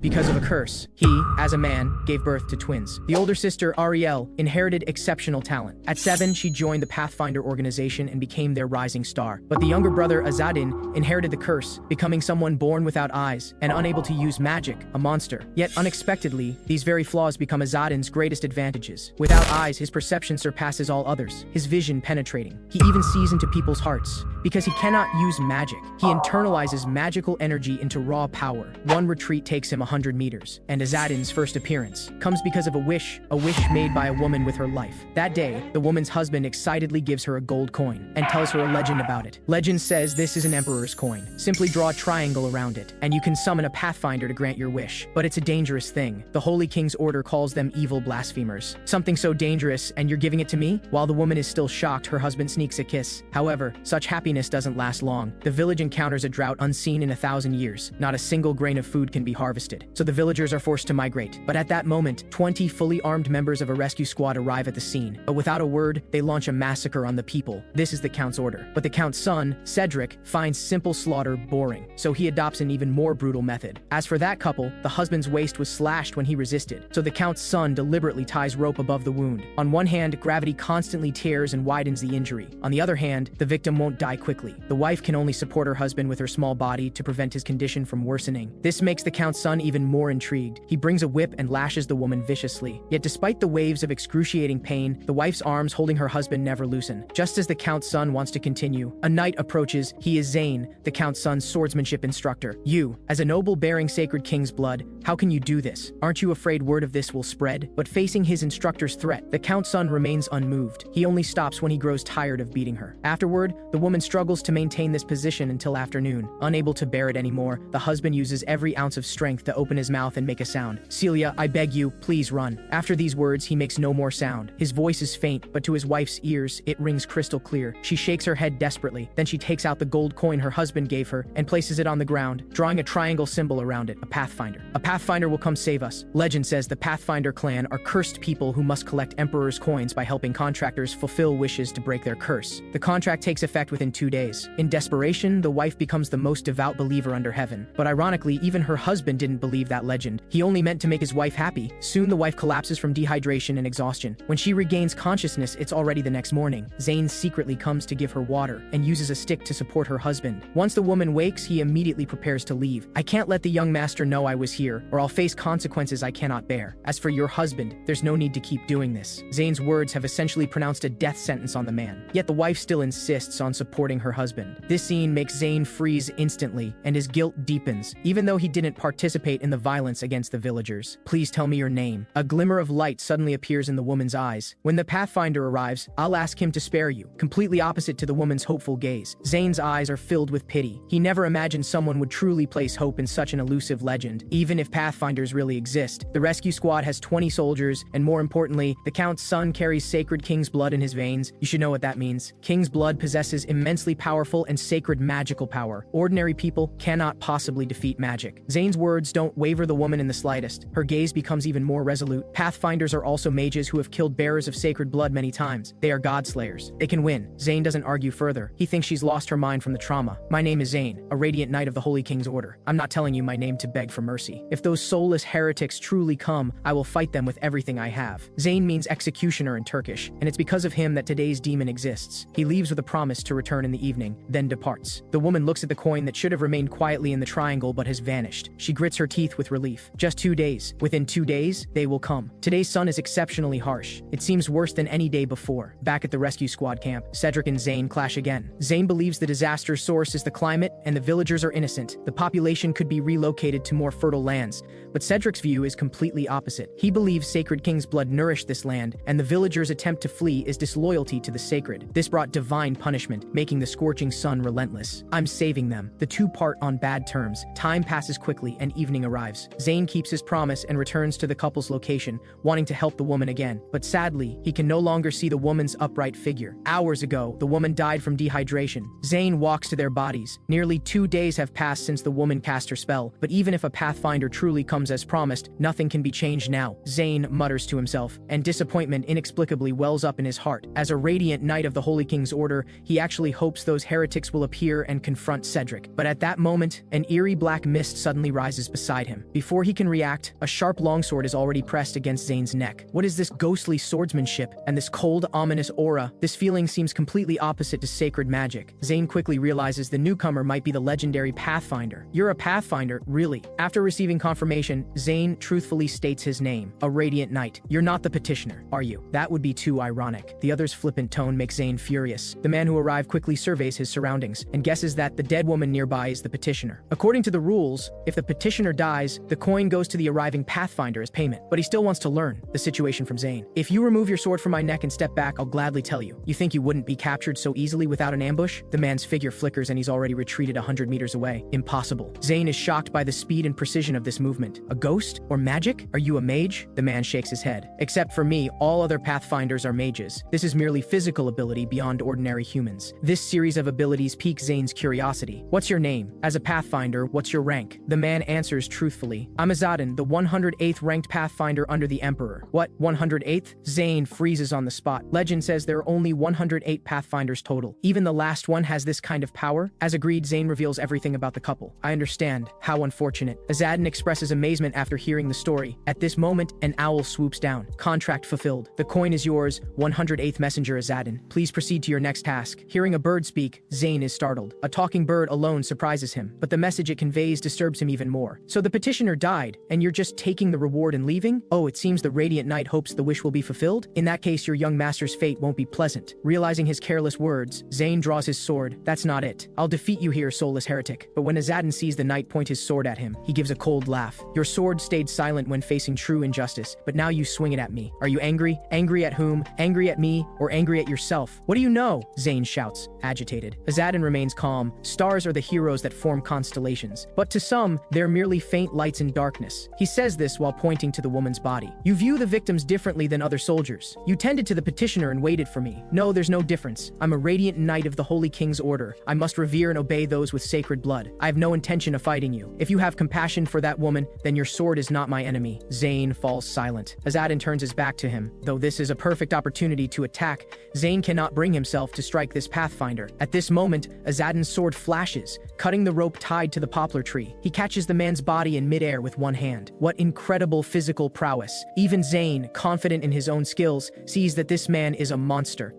Because of a curse, he, as a man, gave birth to twins. The older sister, Ariel, inherited exceptional talent. At 7, she joined the Pathfinder organization and became their rising star. But the younger brother, Azadin, inherited the curse, becoming someone born without eyes and unable to use magic, a monster. Yet unexpectedly, these very flaws become Azadin's greatest advantages. Without eyes, his perception surpasses all others, his vision penetrating. He even sees into people's hearts. Because he cannot use magic, he internalizes magical energy into raw power. One retreat takes him 100 meters, and Azadin's first appearance comes because of a wish made by a woman with her life. That day, the woman's husband excitedly gives her a gold coin and tells her a legend about it. Legend says this is an emperor's coin. Simply draw a triangle around it, and you can summon a pathfinder to grant your wish. But it's a dangerous thing. The Holy King's order calls them evil blasphemers. Something so dangerous, and you're giving it to me? While the woman is still shocked, her husband sneaks a kiss. However, such happiness doesn't last long. The village encounters a drought unseen in 1,000 years. Not a single grain of food can be harvested, so the villagers are forced to migrate. But at that moment, 20 fully armed members of a rescue squad arrive at the scene. But without a word, they launch a massacre on the people. This is the Count's order. But the Count's son, Cedric, finds simple slaughter boring, so he adopts an even more brutal method. As for that couple, the husband's waist was slashed when he resisted, so the Count's son deliberately ties rope above the wound. On one hand, gravity constantly tears and widens the injury. On the other hand, the victim won't die quickly. The wife can only support her husband with her small body to prevent his condition from worsening. This makes the Count's son even more intrigued. He brings a whip and lashes the woman viciously. Yet despite the waves of excruciating pain, the wife's arms holding her husband never loosen. Just as the Count's son wants to continue, a knight approaches. He is Zayn, the Count's son's swordsmanship instructor. You, as a noble bearing sacred king's blood, how can you do this? Aren't you afraid word of this will spread? But facing his instructor's threat, the Count's son remains unmoved. He only stops when he grows tired of beating her. Afterward, the woman struggles to maintain this position until afternoon. Unable to bear it anymore, the husband uses every ounce of strength to open his mouth and make a sound. Celia, I beg you, please run. After these words, he makes no more sound. His voice is faint, but to his wife's ears, it rings crystal clear. She shakes her head desperately. Then she takes out the gold coin her husband gave her and places it on the ground, drawing a triangle symbol around it, a pathfinder. A pathfinder will come save us. Legend says the Pathfinder clan are cursed people who must collect emperor's coins by helping contractors fulfill wishes to break their curse. The contract takes effect within 2 days. In desperation, the wife becomes the most devout believer under heaven. But ironically, even her husband didn't believe that legend. He only meant to make his wife happy. Soon the wife collapses from dehydration and exhaustion. When she regains consciousness, it's already the next morning. Zayn secretly comes to give her water and uses a stick to support her husband. Once the woman wakes, he immediately prepares to leave. I can't let the young master know I was here, or I'll face consequences I cannot bear. As for your husband, there's no need to keep doing this. Zayn's words have essentially pronounced a death sentence on the man. Yet the wife still insists on supporting her husband. This scene makes Zayn freeze instantly, and his guilt deepens, even though he didn't participate in the violence against the villagers. Please tell me your name. A glimmer of light suddenly appears in the woman's eyes. When the Pathfinder arrives, I'll ask him to spare you. Completely opposite to the woman's hopeful gaze, Zayn's eyes are filled with pity. He never imagined someone would truly place hope in such an elusive legend. Even if Pathfinders really exist, the rescue squad has 20 soldiers, and more importantly, the Count's son carries sacred king's blood in his veins. You should know what that means. King's blood possesses immensely powerful and sacred magical power. Ordinary people cannot possibly defeat magic. Zayn's words don't waver the woman in the slightest. Her gaze becomes even more resolute. Pathfinders are also mages who have killed bearers of sacred blood many times. They are Godslayers. They can win. Zayn doesn't argue further. He thinks she's lost her mind from the trauma. My name is Zayn, a radiant knight of the Holy King's order. I'm not telling you my name to beg for mercy. If those soulless heretics truly come, I will fight them with everything I have. Zayn means executioner in Turkish, and it's because of him that today's demon exists. He leaves with a promise to return in the evening, then departs. The woman looks at the coin that should have remained quietly in the triangle but has vanished. She grits her teeth with relief. Just 2 days. Within 2 days, they will come. Today's sun is exceptionally harsh. It seems worse than any day before. Back at the rescue squad camp, Cedric and Zayn clash again. Zayn believes the disaster's source is the climate and the villagers are innocent. The population could be relocated to more fertile lands, but Cedric's view is completely opposite. He believes sacred king's blood nourished this land, and the villagers' attempt to flee is disloyalty to the sacred. This brought divine punishment, making the scorching sun relentless. I'm saving them. The two part on bad terms. Time passes quickly and evening arrives. Zayn keeps his promise and returns to the couple's location, wanting to help the woman again. But sadly, he can no longer see the woman's upright figure. Hours ago, the woman died from dehydration. Zayn walks to their bodies. Nearly 2 days have passed since the woman cast her spell, but even if a Pathfinder truly comes as promised, nothing can be changed now. Zayn mutters to himself, and disappointment inexplicably wells up in his heart. As a radiant knight of the Holy King's order, he actually hopes those heretics will appear and confront Cedric. But at that moment, an eerie black mist suddenly rises beside him. Before he can react, a sharp longsword is already pressed against Zayn's neck. What is this ghostly swordsmanship and this cold, ominous aura? This feeling seems completely opposite to sacred magic. Zayn quickly realizes the newcomer might be the legendary Pathfinder. You're a Pathfinder, really? After receiving confirmation, Zayn truthfully states his name, a Radiant Knight. You're not the petitioner, are you? That would be too ironic. The other's flippant tone makes Zayn furious. The man who arrived quickly surveys his surroundings and guesses that the dead woman nearby is the petitioner. According to the rules, if the petitioner dies, the coin goes to the arriving Pathfinder as payment. But he still wants to learn the situation from Zayn. If you remove your sword from my neck and step back, I'll gladly tell you. You think you wouldn't be captured so easily without an ambush? The man's figure flickers and he's already retreated 100 meters away. Impossible. Zayn is shocked by the speed and precision of this movement. A ghost? Or magic? Are you a mage? The man shakes his head. Except for me, all other Pathfinders are mages. This is merely physical ability beyond ordinary humans. This series of abilities piques Zayn's curiosity. What's your name? As a Pathfinder, what's your rank? The man answers truthfully. I'm Azadin, the 108th ranked Pathfinder under the Emperor. What, 108th? Zayn freezes on the spot. Legend says there are only 108 Pathfinders total. Even the last one has this kind of power? As agreed, Zayn reveals everything about the couple. I understand. How unfortunate. Azadin expresses amazement after hearing the story. At this moment, an owl swoops down. Contract fulfilled. The coin is yours, 108th Messenger Azadin. Please proceed to your next task. Hearing a bird speak, Zayn is startled. A talking bird alone surprises him, but the message it conveys disturbs him even more. So the petitioner died, and you're just taking the reward and leaving? Oh, it seems the Radiant Knight hopes the wish will be fulfilled? In that case, your young master's fate won't be pleasant. Realizing his careless words, Zayn draws his sword. That's not it. I'll defeat you here, soulless heretic. But when Azadin sees the knight point his sword at him, he gives a cold laugh. Your sword stayed silent when facing true injustice, but now you swing it at me. Are you angry? Angry at whom? Angry at me, or angry at yourself? What do you know? Zayn shouts, agitated. Azadin remains calm. Stars are the heroes that form constellations, but to some, they're merely faint lights in darkness. He says this while pointing to the woman's body. You view the victims differently than other soldiers. You tended to the petitioner and waited for me. No, there's no difference. I'm a Radiant Knight of the Holy King's order. I must revere and obey those with sacred blood. I have no intention of fighting you. If you have compassion for that woman, then your sword is not my enemy. Zayn falls silent. Azadin turns his back to him. Though this is a perfect opportunity to attack, Zayn cannot bring himself to strike this Pathfinder. At this moment, Azadin's sword flashes, cutting the rope tied to the poplar tree. He catches the man's body in midair with one hand. What incredible physical prowess. Even Zayn, confident in his own skills, sees that this man is a monster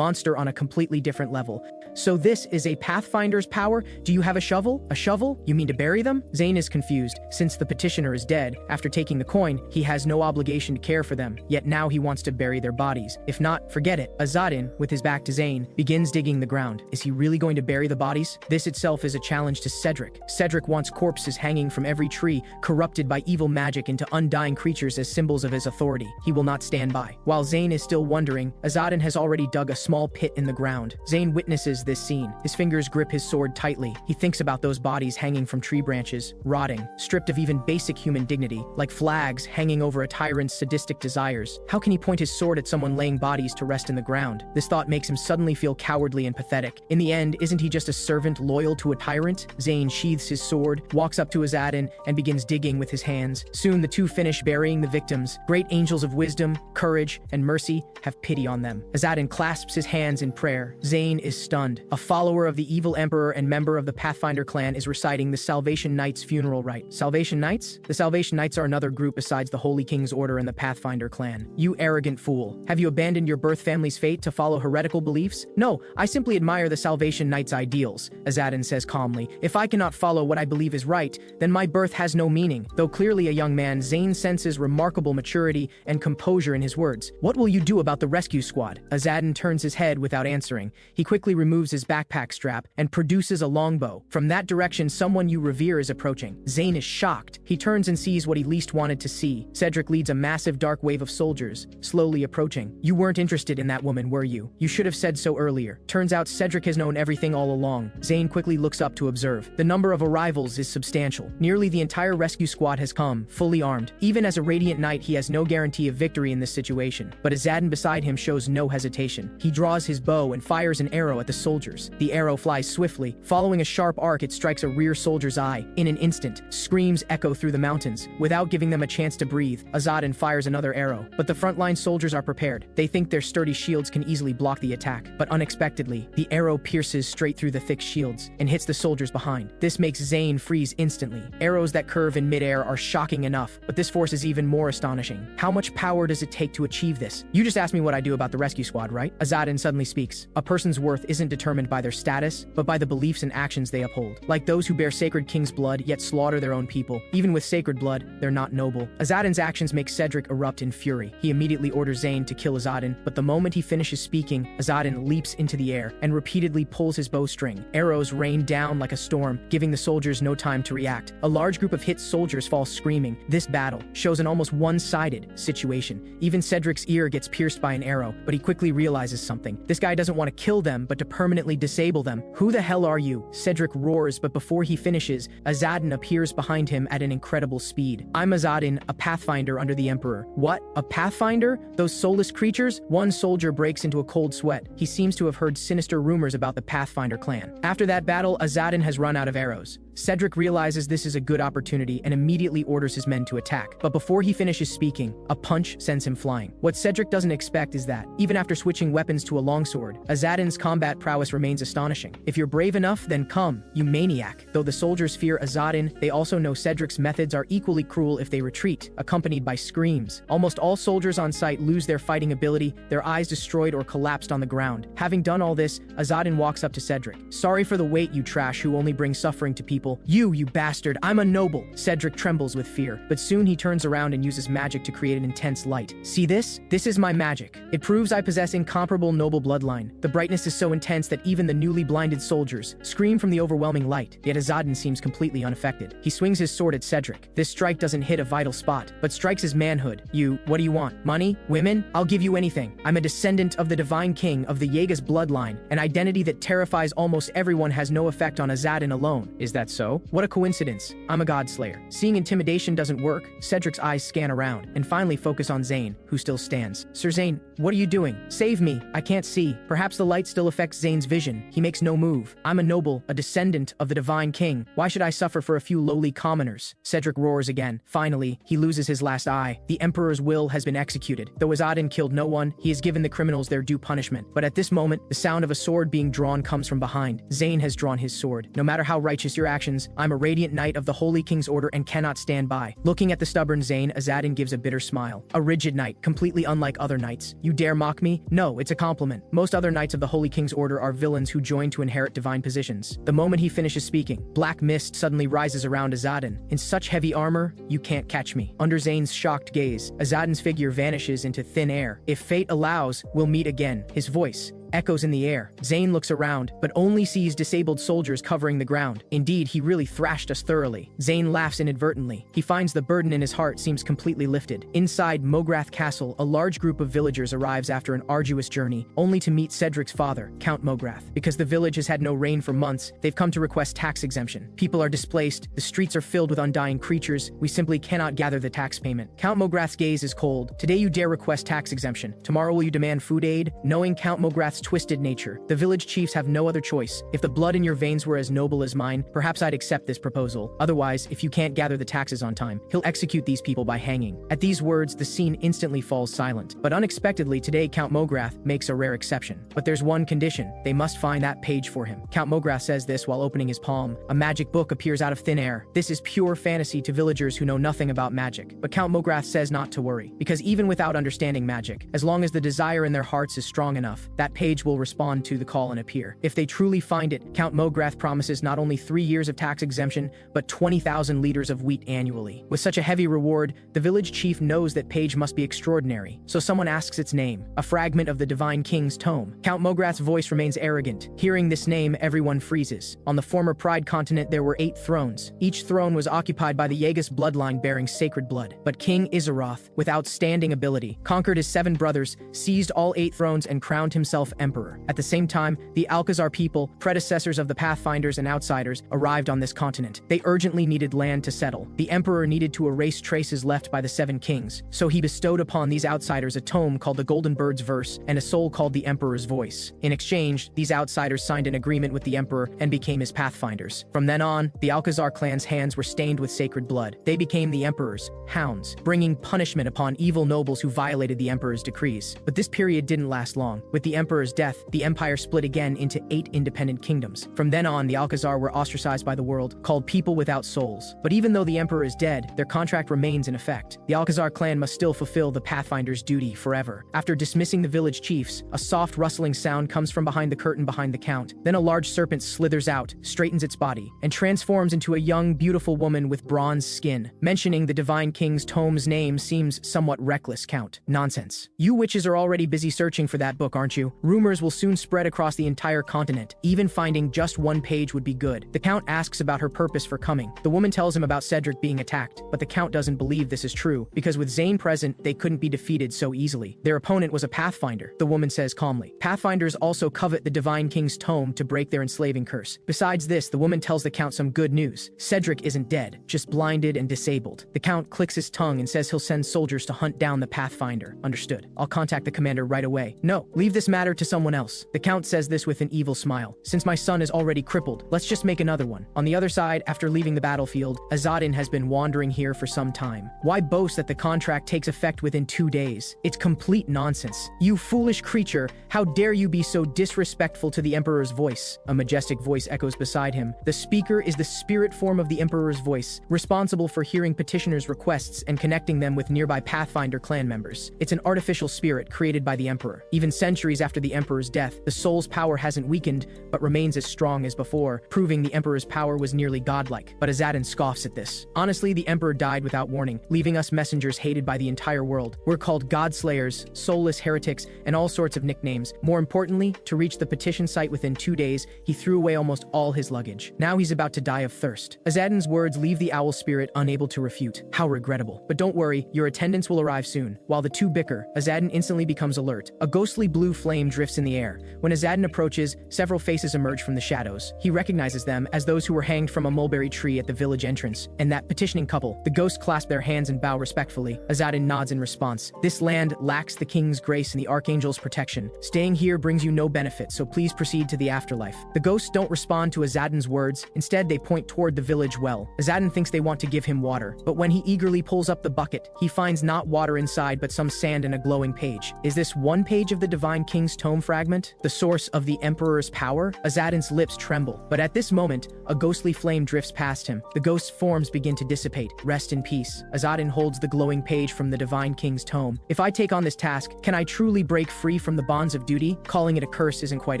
on a completely different level. So this is a Pathfinder's power? Do you have a shovel? A shovel? You mean to bury them? Zayn is confused. Since the petitioner is dead, after taking the coin, he has no obligation to care for them, yet now he wants to bury their bodies. If not, forget it. Azadin, with his back to Zayn, begins digging the ground. Is he really going to bury the bodies? This itself is a challenge to Cedric. Cedric wants corpses hanging from every tree, corrupted by evil magic into undying creatures as symbols of his authority. He will not stand by. While Zayn is still wondering, Azadin has already dug a small pit in the ground. Zayn witnesses this scene. His fingers grip his sword tightly. He thinks about those bodies hanging from tree branches, rotting, stripped of even basic human dignity, like flags hanging over a tyrant's sadistic desires. How can he point his sword at someone laying bodies to rest in the ground? This thought makes him suddenly feel cowardly and pathetic. In the end, isn't he just a servant loyal to a tyrant? Zayn sheathes his sword, walks up to Azadin, and begins digging with his hands. Soon the two finish burying the victims. Great angels of wisdom, courage, and mercy have pity on them. Azadin clasps his hands in prayer. Zayn is stunned. A follower of the evil emperor and member of the Pathfinder clan is reciting the Salvation Knights' funeral rite. Salvation Knights? The Salvation Knights are another group besides the Holy King's order and the Pathfinder clan. You arrogant fool. Have you abandoned your birth family's fate to follow heretical beliefs? No, I simply admire the Salvation Knights' ideals, Azadin says calmly. If I cannot follow what I believe is right, then my birth has no meaning. Though clearly a young man, Zayn senses remarkable maturity and composure in his words. What will you do about the rescue squad? Azadin turns his head without answering. He quickly removes his backpack strap and produces a longbow. From that direction, someone you revere is approaching. Zayn is shocked. He turns and sees what he least wanted to see. Cedric leads a massive dark wave of soldiers, slowly approaching. You weren't interested in that woman, were you? You should have said so earlier. Turns out Cedric has known everything all along. Zayn quickly looks up to observe. The number of arrivals is substantial. Nearly the entire rescue squad has come, fully armed. Even as a Radiant Knight, he has no guarantee of victory in this situation. But Azadin beside him shows no hesitation. He draws his bow and fires an arrow at the soldier soldiers. The arrow flies swiftly. Following a sharp arc, it strikes a rear soldier's eye. In an instant, screams echo through the mountains. Without giving them a chance to breathe, Azadin fires another arrow. But the frontline soldiers are prepared. They think their sturdy shields can easily block the attack. But unexpectedly, the arrow pierces straight through the thick shields and hits the soldiers behind. This makes Zayn freeze instantly. Arrows that curve in midair are shocking enough, but this force is even more astonishing. How much power does it take to achieve this? You just asked me what I do about the rescue squad, right? Azadin suddenly speaks. A person's worth isn't determined by their status, but by the beliefs and actions they uphold. Like those who bear sacred king's blood yet slaughter their own people. Even with sacred blood, they're not noble. Azadin's actions make Cedric erupt in fury. He immediately orders Zayn to kill Azadin, but the moment he finishes speaking, Azadin leaps into the air and repeatedly pulls his bowstring. Arrows rain down like a storm, giving the soldiers no time to react. A large group of hit soldiers fall screaming. This battle shows an almost one-sided situation. Even Cedric's ear gets pierced by an arrow, but he quickly realizes something. This guy doesn't want to kill them, but to permanently disable them. Who the hell are you? Cedric roars, but before he finishes, Azadin appears behind him at an incredible speed. I'm Azadin, a pathfinder under the Emperor. What? A pathfinder? Those soulless creatures? One soldier breaks into a cold sweat. He seems to have heard sinister rumors about the Pathfinder clan. After that battle, Azadin has run out of arrows. Cedric realizes this is a good opportunity and immediately orders his men to attack. But before he finishes speaking, a punch sends him flying. What Cedric doesn't expect is that, even after switching weapons to a longsword, Azadin's combat prowess remains astonishing. If you're brave enough, then come, you maniac. Though the soldiers fear Azadin, they also know Cedric's methods are equally cruel if they retreat, accompanied by screams. Almost all soldiers on site lose their fighting ability, their eyes destroyed or collapsed on the ground. Having done all this, Azadin walks up to Cedric. Sorry for the wait, you trash who only bring suffering to people. You bastard, I'm a noble. Cedric trembles with fear, but soon he turns around and uses magic to create an intense light. See this? This is my magic. It proves I possess incomparable noble bloodline. The brightness is so intense that even the newly blinded soldiers scream from the overwhelming light, yet Azadin seems completely unaffected. He swings his sword at Cedric. This strike doesn't hit a vital spot, but strikes his manhood. What do you want? Money? Women? I'll give you anything. I'm a descendant of the divine king of the Yeagas bloodline. An identity that terrifies almost everyone has no effect on Azadin alone. Is that so? What a coincidence. I'm a Godslayer. Seeing intimidation doesn't work, Cedric's eyes scan around and finally focus on Zayn, who still stands. Sir Zayn, what are you doing? Save me. I can't see. Perhaps the light still affects Zayn's vision. He makes no move. I'm a noble, a descendant of the divine king. Why should I suffer for a few lowly commoners? Cedric roars again. Finally, he loses his last eye. The Emperor's will has been executed. Though Azadin killed no one, he has given the criminals their due punishment. But at this moment, the sound of a sword being drawn comes from behind. Zayn has drawn his sword. No matter how righteous your actions, I'm a radiant knight of the Holy King's order and cannot stand by. Looking at the stubborn Zayn, Azadin gives a bitter smile. A rigid knight, completely unlike other knights. You dare mock me? No, it's a compliment. Most other knights of the Holy King's order are villains who join to inherit divine positions. The moment he finishes speaking, black mist suddenly rises around Azadin. In such heavy armor, you can't catch me. Under Zayn's shocked gaze, Azadin's figure vanishes into thin air. If fate allows, we'll meet again. His voice echoes in the air. Zayn looks around, but only sees disabled soldiers covering the ground. Indeed, he really thrashed us thoroughly. Zayn laughs inadvertently. He finds the burden in his heart seems completely lifted. Inside Mograth Castle, a large group of villagers arrives after an arduous journey, only to meet Cedric's father, Count Mograth. Because the village has had no rain for months, they've come to request tax exemption. People are displaced, the streets are filled with undying creatures, we simply cannot gather the tax payment. Count Mograth's gaze is cold. Today you dare request tax exemption. Tomorrow will you demand food aid? Knowing Count Mograth's twisted nature, the village chiefs have no other choice. If the blood in your veins were as noble as mine, perhaps I'd accept this proposal. Otherwise, if you can't gather the taxes on time, he'll execute these people by hanging. At these words, the scene instantly falls silent. But unexpectedly, today Count Mograth makes a rare exception. But there's one condition. They must find that page for him. Count Mograth says this while opening his palm. A magic book appears out of thin air. This is pure fantasy to villagers who know nothing about magic. But Count Mograth says not to worry, because even without understanding magic, as long as the desire in their hearts is strong enough, that page will respond to the call and appear. If they truly find it, Count Mograth promises not only 3 years of tax exemption, but 20,000 liters of wheat annually. With such a heavy reward, the village chief knows that page must be extraordinary, so someone asks its name, a fragment of the divine king's tome. Count Mograth's voice remains arrogant. Hearing this name, everyone freezes. On the former Pride continent, there were 8 thrones. Each throne was occupied by the Yeagas bloodline bearing sacred blood. But King Izaroth, with outstanding ability, conquered his 7 brothers, seized all 8 thrones, and crowned himself emperor. At the same time, the Alcazar people, predecessors of the Pathfinders and outsiders, arrived on this continent. They urgently needed land to settle. The emperor needed to erase traces left by the Seven Kings, so he bestowed upon these outsiders a tome called the Golden Bird's Verse and a soul called the Emperor's Voice. In exchange, these outsiders signed an agreement with the emperor and became his pathfinders. From then on, the Alcazar clan's hands were stained with sacred blood. They became the emperor's hounds, bringing punishment upon evil nobles who violated the emperor's decrees. But this period didn't last long. With the emperor's death, the empire split again into 8 independent kingdoms. From then on, the Alcazar were ostracized by the world, called people without souls. But even though the emperor is dead, their contract remains in effect. The Alcazar clan must still fulfill the Pathfinder's duty forever. After dismissing the village chiefs, a soft rustling sound comes from behind the curtain behind the count. Then a large serpent slithers out, straightens its body, and transforms into a young, beautiful woman with bronze skin. Mentioning the Divine King's Tome's name seems somewhat reckless, Count. Nonsense. You witches are already busy searching for that book, aren't you? Rumors will soon spread across the entire continent. Even finding just one page would be good. The Count asks about her purpose for coming. The woman tells him about Cedric being attacked, but the Count doesn't believe this is true, because with Zayn present, they couldn't be defeated so easily. Their opponent was a Pathfinder, the woman says calmly. Pathfinders also covet the Divine King's Tome to break their enslaving curse. Besides this, the woman tells the Count some good news. Cedric isn't dead, just blinded and disabled. The Count clicks his tongue and says he'll send soldiers to hunt down the Pathfinder. Understood. I'll contact the commander right away. No, leave this matter to someone else. The Count says this with an evil smile. Since my son is already crippled, let's just make another one. On the other side, after leaving the battlefield, Azadin has been wandering here for some time. Why boast that the contract takes effect within 2 days? It's complete nonsense. You foolish creature, how dare you be so disrespectful to the Emperor's voice? A majestic voice echoes beside him. The speaker is the spirit form of the Emperor's voice, responsible for hearing petitioners' requests and connecting them with nearby Pathfinder clan members. It's an artificial spirit created by the Emperor. Even centuries after the Emperor's death, the soul's power hasn't weakened, but remains as strong as before, proving the Emperor's power was nearly godlike. But Azadin scoffs at this. Honestly, the Emperor died without warning, leaving us messengers hated by the entire world. We're called Godslayers, soulless heretics, and all sorts of nicknames. More importantly, to reach the petition site within 2 days, he threw away almost all his luggage. Now he's about to die of thirst. Azadin's words leave the owl spirit unable to refute. How regrettable. But don't worry, your attendants will arrive soon. While the two bicker, Azadin instantly becomes alert. A ghostly blue flame drifts in the air. When Azadin approaches, several faces emerge from the shadows. He recognizes them as those who were hanged from a mulberry tree at the village entrance, and that petitioning couple. The ghosts clasp their hands and bow respectfully. Azadin nods in response. This land lacks the king's grace and the archangel's protection. Staying here brings you no benefit, so please proceed to the afterlife. The ghosts don't respond to Azadin's words. Instead, they point toward the village well. Azadin thinks they want to give him water, but when he eagerly pulls up the bucket, he finds not water inside but some sand and a glowing page. Is this one page of the Divine King's Tome fragment? The source of the Emperor's power? Azadin's lips tremble, but at this moment, a ghostly flame drifts past him. The ghost's forms begin to dissipate. Rest in peace. Azadin holds the glowing page from the Divine King's Tome. If I take on this task, can I truly break free from the bonds of duty? Calling it a curse isn't quite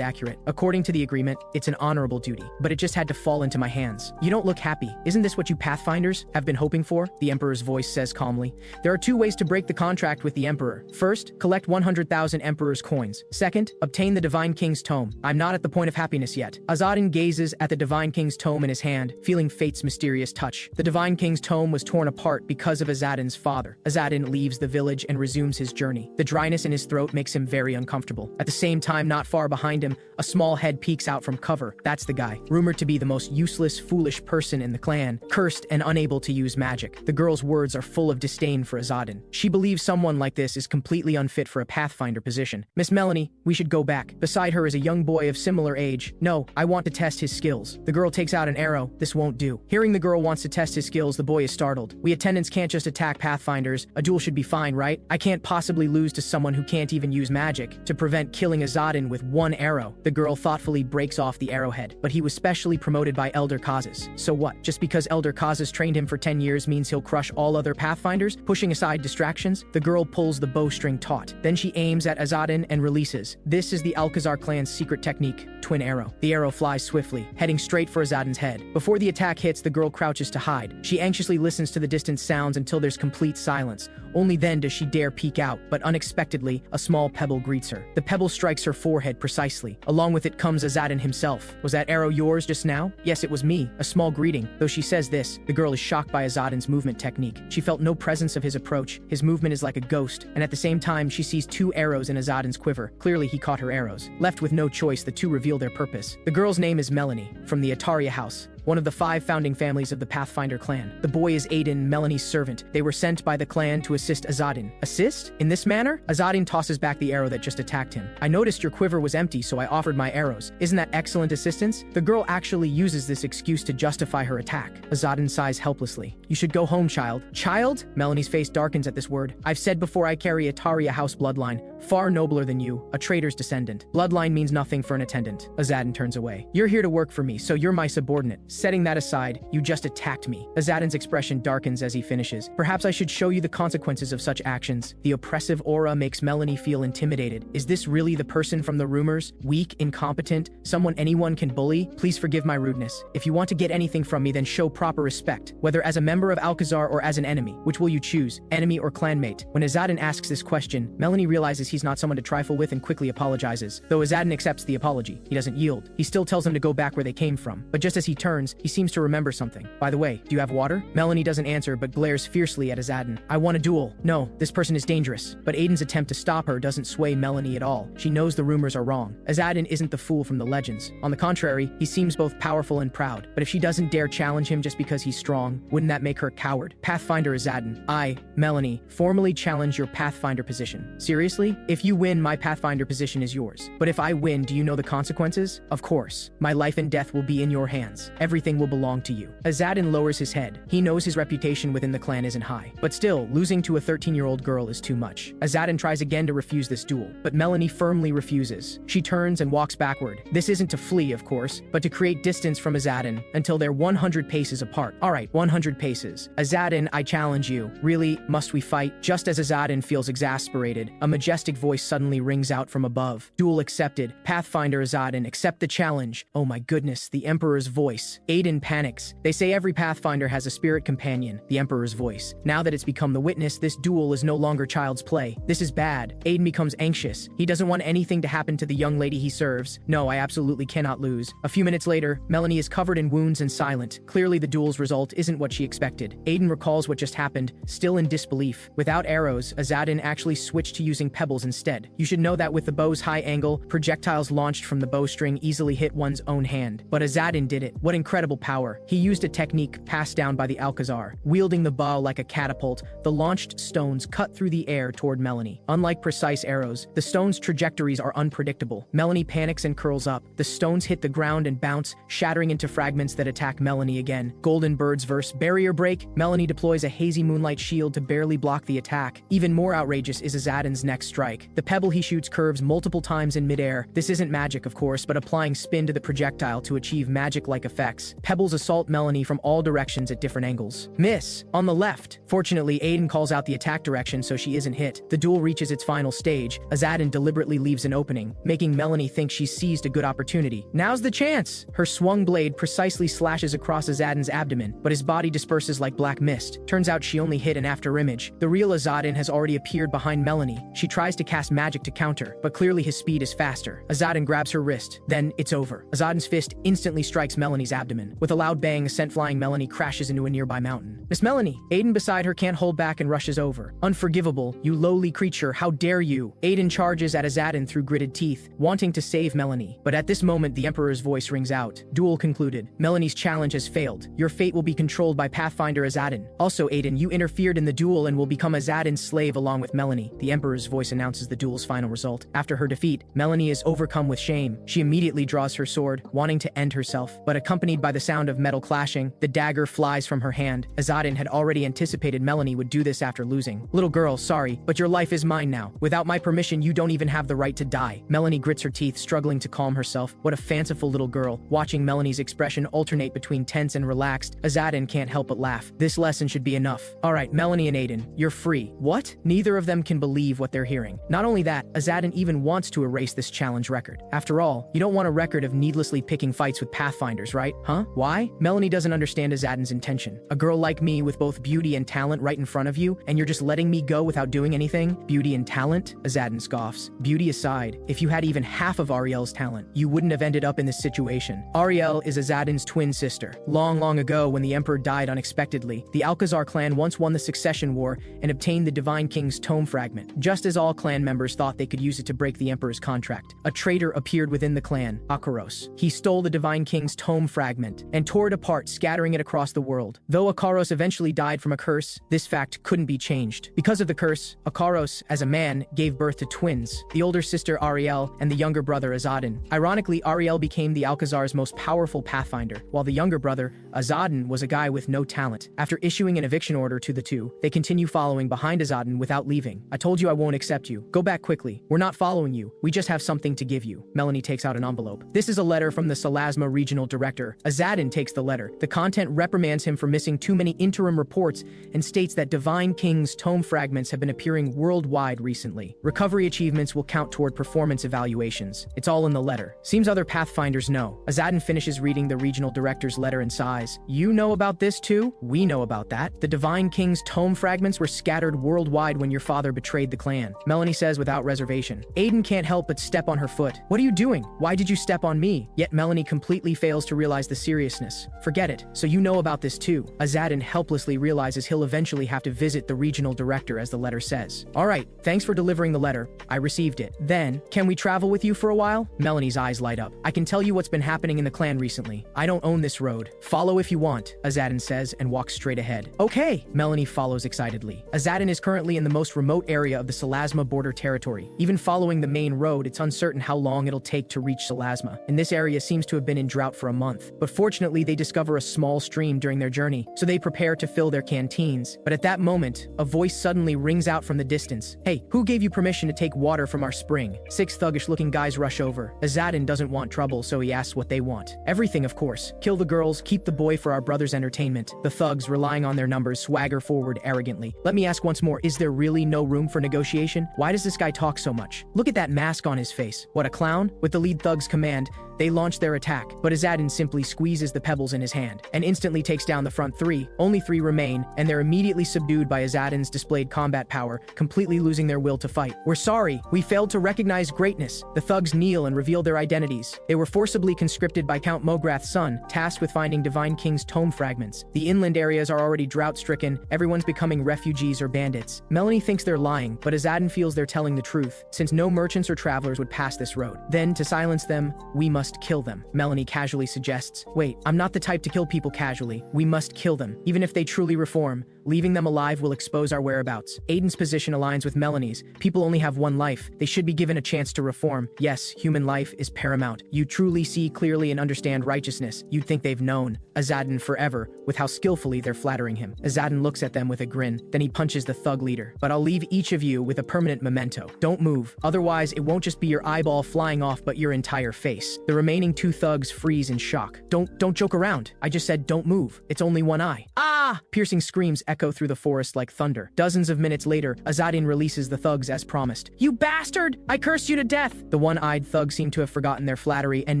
accurate. According to the agreement, it's an honorable duty, but it just had to fall into my hands. You don't look happy. Isn't this what you Pathfinders have been hoping for? The Emperor's voice says calmly. There are 2 ways to break the contract with the Emperor. First, collect 100,000 Emperor's coins. Second, obtain the Divine King's Tome. I'm not at the point of happiness yet. Azadin gazes at the Divine King's Tome in his hand, feeling fate's mysterious touch. The Divine King's Tome was torn apart because of Azadin's father. Azadin leaves the village and resumes his journey. The dryness in his throat makes him very uncomfortable. At the same time, not far behind him, a small head peeks out from cover. That's the guy, rumored to be the most useless, foolish person in the clan, cursed and unable to use magic. The girl's words are full of disdain for Azadin. She believes someone like this is completely unfit for a Pathfinder position. Miss Melanie, we should go back. Beside her is a young boy of similar age. No, I want to test his skills. The girl takes out an arrow. This won't do. Hearing the girl wants to test his skills, the boy is startled. We attendants can't just attack Pathfinders. A duel should be fine, right? I can't possibly lose to someone who can't even use magic to prevent killing Azadin with 1 arrow. The girl thoughtfully breaks off the arrowhead, but he was specially promoted by Elder Kazas. So what? Just because Elder Kazas trained him for 10 years means he'll crush all other Pathfinders? Pushing aside distractions, the girl pulls the bowstring taut. Then she aims at Azadin and releases. This is the Alcazar clan's secret technique, twin arrow. The arrow flies swiftly, heading straight for Azadin's head. Before the attack hits, the girl crouches to hide. She anxiously listens to the distant sounds until there's complete silence. Only then does she dare peek out, but unexpectedly, a small pebble greets her. The pebble strikes her forehead precisely. Along with it comes Azadin himself. Was that arrow yours just now? Yes, it was me. A small greeting. Though she says this, the girl is shocked by Azadin's movement technique. She felt no presence of his approach. His movement is like a ghost, and at the same time, she sees 2 arrows in Azadin's quiver. Clearly, Clearly, he caught her arrows. Left with no choice, the two reveal their purpose. The girl's name is Melanie, from the Ataria house, one of the 5 founding families of the Pathfinder clan. The boy is Aadin, Melanie's servant. They were sent by the clan to assist Azadin. Assist? In this manner? Azadin tosses back the arrow that just attacked him. I noticed your quiver was empty, so I offered my arrows. Isn't that excellent assistance? The girl actually uses this excuse to justify her attack. Azadin sighs helplessly. You should go home, child. Child? Melanie's face darkens at this word. I've said before, I carry a Taria house bloodline, far nobler than you, a traitor's descendant. Bloodline means nothing for an attendant. Azadin turns away. You're here to work for me, so you're my subordinate. Setting that aside, you just attacked me. Azadin's expression darkens as he finishes. Perhaps I should show you the consequences of such actions. The oppressive aura makes Melanie feel intimidated. Is this really the person from the rumors? Weak, incompetent, someone anyone can bully? Please forgive my rudeness. If you want to get anything from me, then show proper respect, whether as a member of Alcazar or as an enemy. Which will you choose, enemy or clanmate? When Azadin asks this question, Melanie realizes he's not someone to trifle with and quickly apologizes. Though Azadin accepts the apology, he doesn't yield. He still tells him to go back where they came from. But just as he turns, he seems to remember something. By the way, do you have water? Melanie doesn't answer but glares fiercely at Azadin. I want a duel. No, this person is dangerous. But Aadin's attempt to stop her doesn't sway Melanie at all. She knows the rumors are wrong. Azadin isn't the fool from the legends. On the contrary, he seems both powerful and proud. But if she doesn't dare challenge him just because he's strong, wouldn't that make her a coward? Pathfinder Azadin, I, Melanie, formally challenge your Pathfinder position. Seriously? If you win, my Pathfinder position is yours. But if I win, do you know the consequences? Of course. My life and death will be in your hands. Everything will belong to you. Azadin lowers his head. He knows his reputation within the clan isn't high. But still, losing to a 13-year-old girl is too much. Azadin tries again to refuse this duel, but Melanie firmly refuses. She turns and walks backward. This isn't to flee, of course, but to create distance from Azadin until they're 100 paces apart. Alright, 100 paces. Azadin, I challenge you. Really, must we fight? Just as Azadin feels exasperated, a majestic voice suddenly rings out from above. Duel accepted. Pathfinder Azadin, accept the challenge. Oh my goodness, the Emperor's voice. Aadin panics. They say every Pathfinder has a spirit companion, the Emperor's voice. Now that it's become the witness, this duel is no longer child's play. This is bad. Aadin becomes anxious. He doesn't want anything to happen to the young lady he serves. No, I absolutely cannot lose. A few minutes later, Melanie is covered in wounds and silent. Clearly the duel's result isn't what she expected. Aadin recalls what just happened, still in disbelief. Without arrows, Azadin actually switched to using pebbles instead. You should know that with the bow's high angle, projectiles launched from the bowstring easily hit one's own hand. But Azadin did it. What incredible power. He used a technique passed down by the Alcazar. Wielding the bow like a catapult, the launched stones cut through the air toward Melanie. Unlike precise arrows, the stones' trajectories are unpredictable. Melanie panics and curls up. The stones hit the ground and bounce, shattering into fragments that attack Melanie again. Golden Bird's verse, barrier break. Melanie deploys a hazy moonlight shield to barely block the attack. Even more outrageous is Azadin's next strike. The pebble he shoots curves multiple times in midair. This isn't magic, of course, but applying spin to the projectile to achieve magic-like effects. Pebbles assault Melanie from all directions at different angles. Miss! On the left. Fortunately, Aadin calls out the attack direction so she isn't hit. The duel reaches its final stage. Azadin deliberately leaves an opening, making Melanie think she's seized a good opportunity. Now's the chance! Her swung blade precisely slashes across Azadin's abdomen, but his body disperses like black mist. Turns out she only hit an afterimage. The real Azadin has already appeared behind Melanie. She tries to cast magic to counter, but clearly his speed is faster. Azadin grabs her wrist. Then, it's over. Azadin's fist instantly strikes Melanie's abdomen. With a loud bang, a scent-flying Melanie crashes into a nearby mountain. Miss Melanie! Aadin beside her can't hold back and rushes over. Unforgivable, you lowly creature, how dare you! Aadin charges at Azadin through gritted teeth, wanting to save Melanie. But at this moment, the Emperor's voice rings out. Duel concluded. Melanie's challenge has failed. Your fate will be controlled by Pathfinder Azadin. Also, Aadin, you interfered in the duel and will become Azadin's slave along with Melanie. The Emperor's voice announces the duel's final result. After her defeat, Melanie is overcome with shame. She immediately draws her sword, wanting to end herself. But accompanied by the sound of metal clashing, the dagger flies from her hand. Azadin had already anticipated Melanie would do this after losing. Little girl, sorry, but your life is mine now. Without my permission, you don't even have the right to die. Melanie grits her teeth, struggling to calm herself. What a fanciful little girl. Watching Melanie's expression alternate between tense and relaxed, Azadin can't help but laugh. This lesson should be enough. Alright, Melanie and Aadin, you're free. What? Neither of them can believe what they're hearing. Not only that, Azadin even wants to erase this challenge record. After all, you don't want a record of needlessly picking fights with Pathfinders, right? Huh? Why? Melanie doesn't understand Azadin's intention. A girl like me with both beauty and talent right in front of you, and you're just letting me go without doing anything? Beauty and talent? Azadin scoffs. Beauty aside, if you had even half of Ariel's talent, you wouldn't have ended up in this situation. Ariel is Azadin's twin sister. Long ago, when the Emperor died unexpectedly, the Alcazar clan once won the succession war and obtained the Divine King's Tome fragment, just as all clan members thought they could use it to break the Emperor's contract. A traitor appeared within the clan, Akaros. He stole the Divine King's Tome fragment and tore it apart, scattering it across the world. Though Akaros eventually died from a curse, this fact couldn't be changed. Because of the curse, Akaros, as a man, gave birth to twins, the older sister Ariel and the younger brother Azadin. Ironically, Ariel became the Alcazar's most powerful pathfinder, while the younger brother, Azadin, was a guy with no talent. After issuing an eviction order to the two, they continue following behind Azadin without leaving. I told you I won't accept you. Go back quickly. We're not following you. We just have something to give you. Melanie takes out an envelope. This is a letter from the Salasma regional director. Azadin takes the letter. The content reprimands him for missing too many interim reports and states that Divine King's Tome fragments have been appearing worldwide recently. Recovery achievements will count toward performance evaluations. It's all in the letter. Seems other pathfinders know. Azadin finishes reading the regional director's letter and sighs. You know about this too? We know about that. The Divine King's Tome fragments were scattered worldwide when your father betrayed the clan. Melanie says without reservation. Aadin can't help but step on her foot. What are you doing? Why did you step on me? Yet Melanie completely fails to realize the seriousness. Forget it. So you know about this too. Azadin helplessly realizes he'll eventually have to visit the regional director, as the letter says. All right, thanks for delivering the letter. I received it. Then, can we travel with you for a while? Melanie's eyes light up. I can tell you what's been happening in the clan recently. I don't own this road. Follow if you want, Azadin says and walks straight ahead. Okay, Melanie follows excitedly. Azadin is currently in the most remote area of the Salasma border territory. Even following the main road, it's uncertain how long it'll take to reach Salasma, and this area seems to have been in drought for a month. But fortunately, they discover a small stream during their journey, so they prepare to fill their canteens. But at that moment, a voice suddenly rings out from the distance. Hey, who gave you permission to take water from our spring? 6 thuggish-looking guys rush over. Azadin doesn't want trouble, so he asks what they want. Everything, of course. Kill the girls, keep the boy for our brother's entertainment. The thugs, relying on their numbers, swagger forward arrogantly. Let me ask once more, is there really no room for negotiation? Why does this guy talk so much? Look at that mask on his face. What, a clown? With the lead thug's command, they launch their attack, but Azadin simply squeezes the pebbles in his hand and instantly takes down the front 3. Only 3 remain, and they're immediately subdued by Azadin's displayed combat power, completely losing their will to fight. We're sorry, we failed to recognize greatness. The thugs kneel and reveal their identities. They were forcibly conscripted by Count Mograth's son, tasked with finding Divine King's Tome fragments. The inland areas are already drought-stricken, everyone's becoming refugees or bandits. Melanie thinks they're lying, but Azadin feels they're telling the truth, since no merchants or travelers would pass this road. Then, to silence them, we must kill them. Melanie casually suggests. Wait, I'm not the type to kill people casually. We must kill them. Even if they truly reform, leaving them alive will expose our whereabouts. Aadin's position aligns with Melanie's. People only have one life. They should be given a chance to reform. Yes, human life is paramount. You truly see clearly and understand righteousness. You'd think they've known Azadin forever, with how skillfully they're flattering him. Azadin looks at them with a grin. Then he punches the thug leader. But I'll leave each of you with a permanent memento. Don't move. Otherwise, it won't just be your eyeball flying off, but your entire face. The remaining 2 thugs freeze in shock. Don't joke around. I just said don't move. It's only one eye. Ah! Piercing screams echo through the forest like thunder. Dozens of minutes later, Azadin releases the thugs as promised. You bastard! I curse you to death! The one-eyed thugs seem to have forgotten their flattery and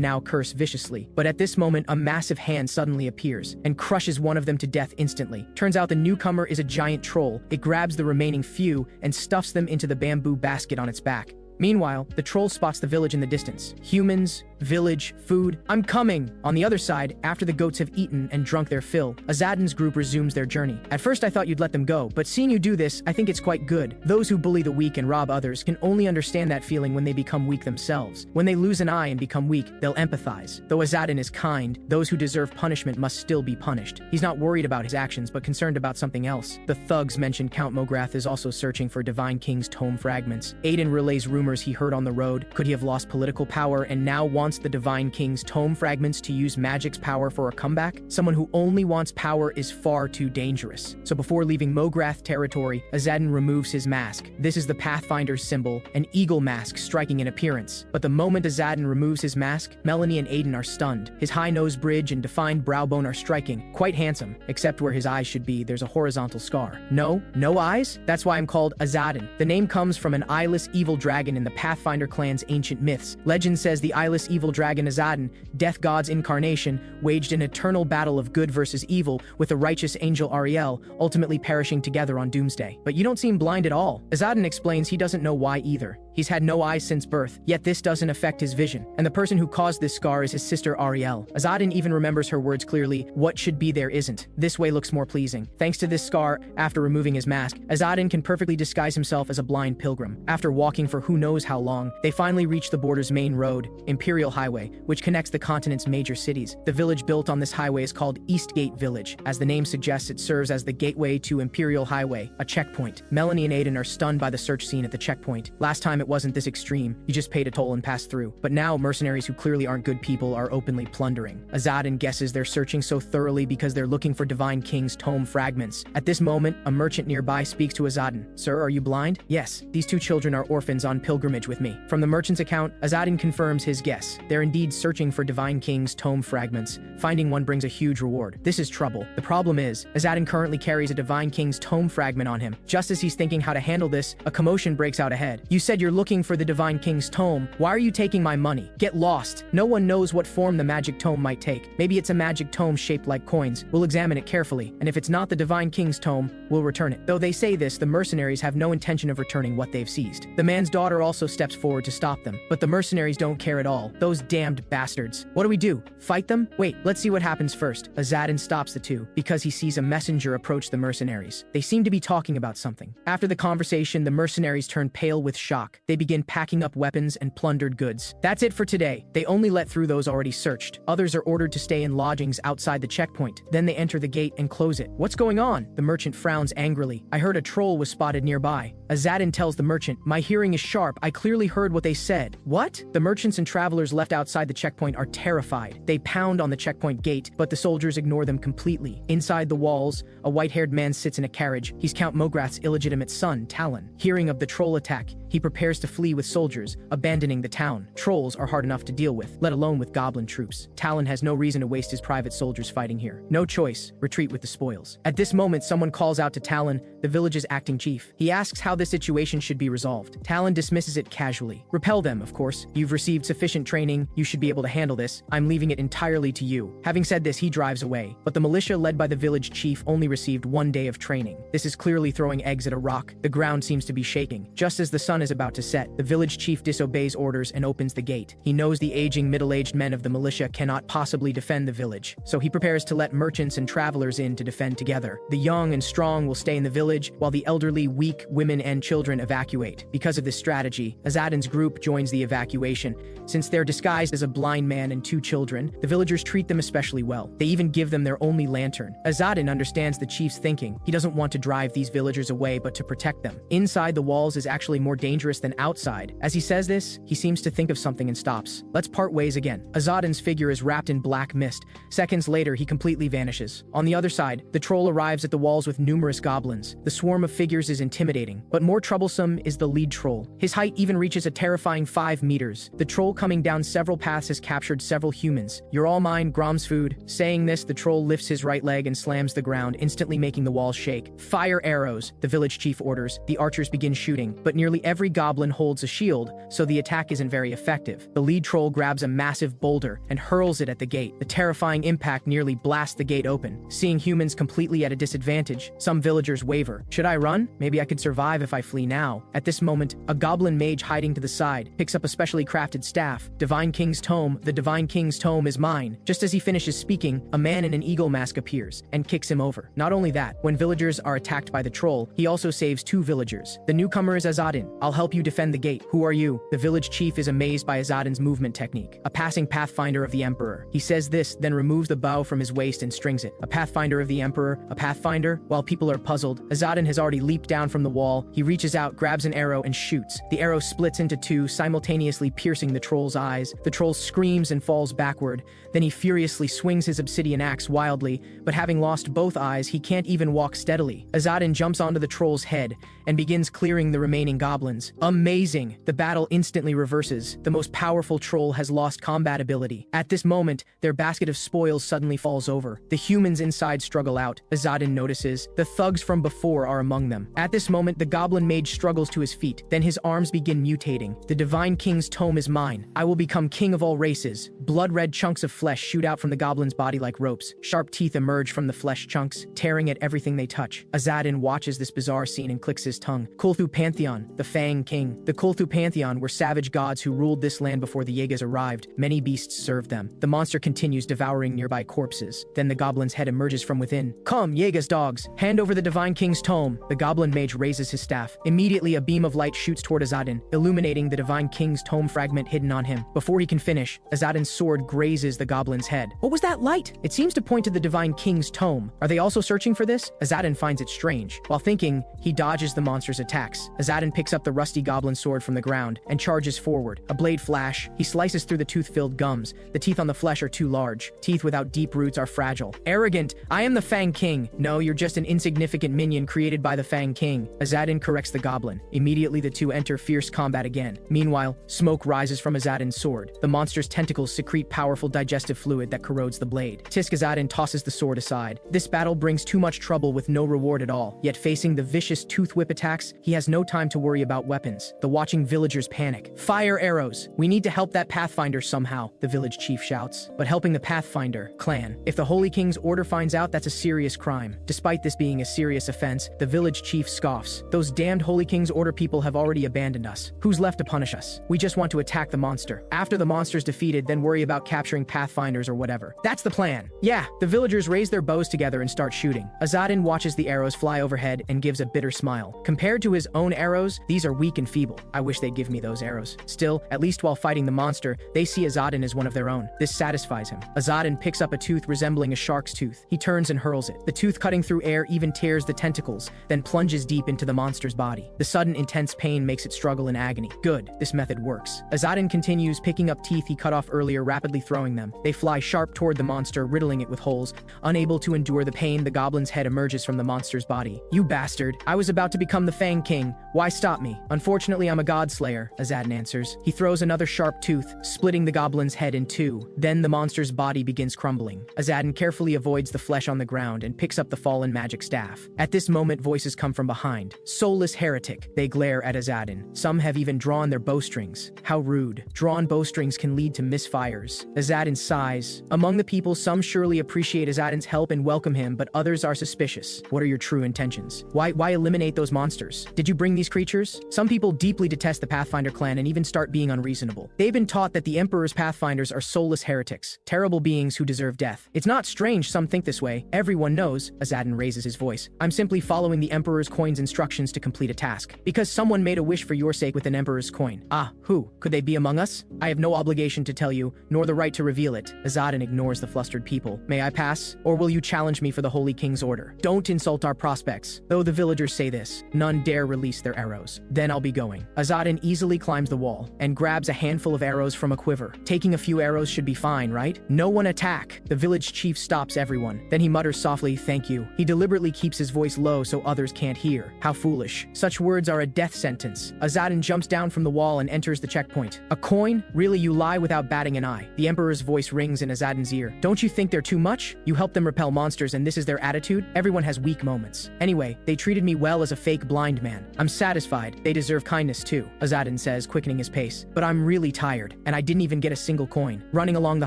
now curse viciously. But at this moment, a massive hand suddenly appears and crushes one of them to death instantly. Turns out the newcomer is a giant troll. It grabs the remaining few and stuffs them into the bamboo basket on its back. Meanwhile, the troll spots the village in the distance. Humans, village, food. I'm coming! On the other side, after the goats have eaten and drunk their fill, Azadin's group resumes their journey. At first I thought you'd let them go, but seeing you do this, I think it's quite good. Those who bully the weak and rob others can only understand that feeling when they become weak themselves. When they lose an eye and become weak, they'll empathize. Though Azadin is kind, those who deserve punishment must still be punished. He's not worried about his actions, but concerned about something else. The thugs mentioned Count Mograth is also searching for Divine King's Tome fragments. Aadin relays rumors he heard on the road. Could he have lost political power and now wants the Divine King's Tome fragments to use magic's power for a comeback? Someone who only wants power is far too dangerous. So before leaving Mograth territory, Azadin removes his mask. This is the Pathfinder's symbol, an eagle mask striking in appearance. But the moment Azadin removes his mask, Melanie and Aadin are stunned. His high nose bridge and defined brow bone are striking. Quite handsome, except where his eyes should be, there's a horizontal scar. No eyes? That's why I'm called Azadin. The name comes from an eyeless evil dragon in the Pathfinder clan's ancient myths. Legend says the eyeless evil dragon Azadin, death god's incarnation, waged an eternal battle of good versus evil with the righteous angel Ariel, ultimately perishing together on Doomsday. But you don't seem blind at all. Azadin explains he doesn't know why either. He's had no eyes since birth, yet this doesn't affect his vision. And the person who caused this scar is his sister Ariel. Azadin even remembers her words clearly, what should be there isn't. This way looks more pleasing. Thanks to this scar, after removing his mask, Azadin can perfectly disguise himself as a blind pilgrim. After walking for who knows how long, they finally reach the border's main road, Imperial Highway, which connects the continent's major cities. The village built on this highway is called Eastgate Village. As the name suggests, it serves as the gateway to Imperial Highway, a checkpoint. Melanie and Aadin are stunned by the search scene at the checkpoint. Last time it wasn't this extreme, you just paid a toll and passed through. But now mercenaries who clearly aren't good people are openly plundering. Azadin guesses they're searching so thoroughly because they're looking for Divine King's Tome fragments. At this moment, a merchant nearby speaks to Azadin. Sir, are you blind? Yes, these two children are orphans on pilgrimage with me. From the merchant's account, Azadin confirms his guess. They're indeed searching for Divine King's Tome fragments. Finding one brings a huge reward. This is trouble. The problem is, Azadin currently carries a Divine King's Tome fragment on him. Just as he's thinking how to handle this, a commotion breaks out ahead. You said you're looking for the Divine King's Tome. Why are you taking my money? Get lost. No one knows what form the magic tome might take. Maybe it's a magic tome shaped like coins. We'll examine it carefully, and if it's not the Divine King's Tome, we'll return it. Though they say this, the mercenaries have no intention of returning what they've seized. The man's daughter also steps forward to stop them, but the mercenaries don't care at all. Those damned bastards. What do we do? Fight them? Wait, let's see what happens first. Azadin stops the two, because he sees a messenger approach the mercenaries. They seem to be talking about something. After the conversation, the mercenaries turn pale with shock. They begin packing up weapons and plundered goods. That's it for today. They only let through those already searched. Others are ordered to stay in lodgings outside the checkpoint. Then they enter the gate and close it. What's going on? The merchant frowns angrily. I heard a troll was spotted nearby. Azadin tells the merchant, my hearing is sharp. I clearly heard what they said. What? The merchants and travelers left outside the checkpoint are terrified. They pound on the checkpoint gate, but the soldiers ignore them completely. Inside the walls, a white-haired man sits in a carriage. He's Count Mograth's illegitimate son, Talon. Hearing of the troll attack, he prepares to flee with soldiers, abandoning the town. Trolls are hard enough to deal with, let alone with goblin troops. Talon has no reason to waste his private soldiers fighting here. No choice, retreat with the spoils. At this moment, someone calls out to Talon, the village's acting chief. He asks how the situation should be resolved. Talon dismisses it casually. Repel them, of course. You've received sufficient training, you should be able to handle this. I'm leaving it entirely to you. Having said this, he drives away. But the militia led by the village chief only received 1 day of training. This is clearly throwing eggs at a rock. The ground seems to be shaking. Just as the sun is about to set, the village chief disobeys orders and opens the gate. He knows the aging, middle-aged men of the militia cannot possibly defend the village, so he prepares to let merchants and travelers in to defend together. The young and strong will stay in the village, while the elderly, weak, women and children evacuate. Because of this strategy, Azadin's group joins the evacuation. Since they're disguised as a blind man and 2 children, the villagers treat them especially well. They even give them their only lantern. Azadin understands the chief's thinking. He doesn't want to drive these villagers away, but to protect them. Inside the walls is actually more dangerous than outside. As he says this, he seems to think of something and stops. Let's part ways again. Azadin's figure is wrapped in black mist. Seconds later, he completely vanishes. On the other side, the troll arrives at the walls with numerous goblins. The swarm of figures is intimidating, but more troublesome is the lead troll. His height even reaches a terrifying 5 meters. The troll coming down several paths has captured several humans. You're all mine, Grom's food. Saying this, the troll lifts his right leg and slams the ground, instantly making the walls shake. Fire arrows, the village chief orders. The archers begin shooting, but nearly every goblin holds a shield, so the attack isn't very effective. The lead troll grabs a massive boulder and hurls it at the gate. The terrifying impact nearly blasts the gate open. Seeing humans completely at a disadvantage, some villagers waver. Should I run? Maybe I could survive if I flee now. At this moment, a goblin mage hiding to the side picks up a specially crafted staff. Divine King's Tome, the Divine King's Tome is mine. Just as he finishes speaking, a man in an eagle mask appears and kicks him over. Not only that, when villagers are attacked by the troll, he also saves 2 villagers. The newcomer is Azadin. I'll help you defend the gate. Who are you? The village chief is amazed by Azadin's movement technique. A passing pathfinder of the Emperor. He says this, then removes the bow from his waist and strings it. A pathfinder of the Emperor? A pathfinder? While people are puzzled, Azadin has already leaped down from the wall. He reaches out, grabs an arrow, and shoots. The arrow splits into 2, simultaneously piercing the troll's eyes. The troll screams and falls backward. Then he furiously swings his obsidian axe wildly, but having lost both eyes, he can't even walk steadily. Azadin jumps onto the troll's head and begins clearing the remaining goblins. goblins. Amazing! The battle instantly reverses. The most powerful troll has lost combat ability. At this moment, their basket of spoils suddenly falls over. The humans inside struggle out. Azadin notices. The thugs from before are among them. At this moment, the goblin mage struggles to his feet. Then his arms begin mutating. The divine king's tome is mine. I will become king of all races. Blood-red chunks of flesh shoot out from the goblin's body like ropes. Sharp teeth emerge from the flesh chunks, tearing at everything they touch. Azadin watches this bizarre scene and clicks his tongue. Kulthu Pantheon, the Fang King. The Kulthu Pantheon were savage gods who ruled this land before the Yegas arrived. Many beasts served them. The monster continues devouring nearby corpses. Then the goblin's head emerges from within. Come, Yegas dogs, hand over the divine king's tome. The goblin mage raises his staff. Immediately, a beam of light shoots toward Azadin, illuminating the divine king's tome fragment hidden on him. Before he can finish, Azadin's sword grazes the goblin's head. What was that light? It seems to point to the divine king's tome. Are they also searching for this? Azadin finds it strange. While thinking, he dodges the monster's attacks. Azadin picks up the rusty goblin sword from the ground and charges forward. A blade flash. He slices through the tooth-filled gums. The teeth on the flesh are too large. Teeth without deep roots are fragile. Arrogant! I am the Fang King. No, you're just an insignificant minion created by the Fang King. Azadin corrects the goblin. Immediately, the two enter fierce combat again. Meanwhile, smoke rises from Azadin's sword. The monster's tentacles secrete powerful digestive fluid that corrodes the blade. Tisk Azadin tosses the sword aside. This battle brings too much trouble with no reward at all. Yet facing the vicious tooth whip attacks, he has no time to worry about weapons. The watching villagers panic. Fire arrows! We need to help that pathfinder somehow, the village chief shouts. But helping the pathfinder clan. If the Holy King's order finds out, that's a serious crime. Despite this being a serious offense, the village chief scoffs. Those damned Holy King's order people have already abandoned us. Who's left to punish us? We just want to attack the monster. After the monster's defeated, then worry about capturing pathfinders or whatever. That's the plan. Yeah, the villagers raise their bows together and start shooting. Azadin watches the arrows fly overhead and gives a bitter smile. Compared to his own arrows, these are weak and feeble. I wish they'd give me those arrows. Still, at least while fighting the monster, they see Azadin as one of their own. This satisfies him. Azadin picks up a tooth resembling a shark's tooth. He turns and hurls it. The tooth cutting through air even tears the tentacles, then plunges deep into the monster's body. The sudden intense pain makes it struggle in agony. Good, this method works. Azadin continues picking up teeth he cut off earlier, rapidly throwing them. They fly sharp toward the monster, riddling it with holes. Unable to endure the pain, the goblin's head emerges from the monster's body. You bastard! I was about to become the Fang King. Why stop me? Unfortunately, I'm a Godslayer, Azadin answers. He throws another sharp tooth, splitting the goblin's head in two. Then the monster's body begins crumbling. Azadin carefully avoids the flesh on the ground and picks up the fallen magic staff. At this moment, voices come from behind. Soulless heretic. They glare at Azadin. Some have even drawn their bowstrings. How rude. Drawn bowstrings can lead to misfires. Azadin sighs. Among the people, some surely appreciate Azadin's help and welcome him, but others are suspicious. What are your true intentions? Why eliminate those monsters? Did you bring these creatures? Some people deeply detest the Pathfinder clan and even start being unreasonable. They've been taught that the Emperor's Pathfinders are soulless heretics, terrible beings who deserve death. It's not strange some think this way. Everyone knows, Azadin raises his voice. I'm simply following the Emperor's coin's instructions to complete a task. Because someone made a wish for your sake with an Emperor's coin. Ah, who? Could they be among us? I have no obligation to tell you, nor the right to reveal it. Azadin ignores the flustered people. May I pass? Or will you challenge me for the Holy King's order? Don't insult our prospects. Though the villagers say this, none dare release their arrows. Then I'll be going. Azadin easily climbs the wall and grabs a handful of arrows from a quiver. Taking a few arrows should be fine, right? No one attack. The village chief stops everyone. Then he mutters softly, thank you. He deliberately keeps his voice low so others can't hear. How foolish. Such words are a death sentence. Azadin jumps down from the wall and enters the checkpoint. A coin? Really, you lie without batting an eye. The Emperor's voice rings in Azadin's ear. Don't you think they're too much? You help them repel monsters and this is their attitude? Everyone has weak moments. Anyway, they treated me well as a fake blind man. I'm satisfied. They deserve kindness too, Azadin says, quickening his pace. But I'm really tired, and I didn't even get a single coin. Running along the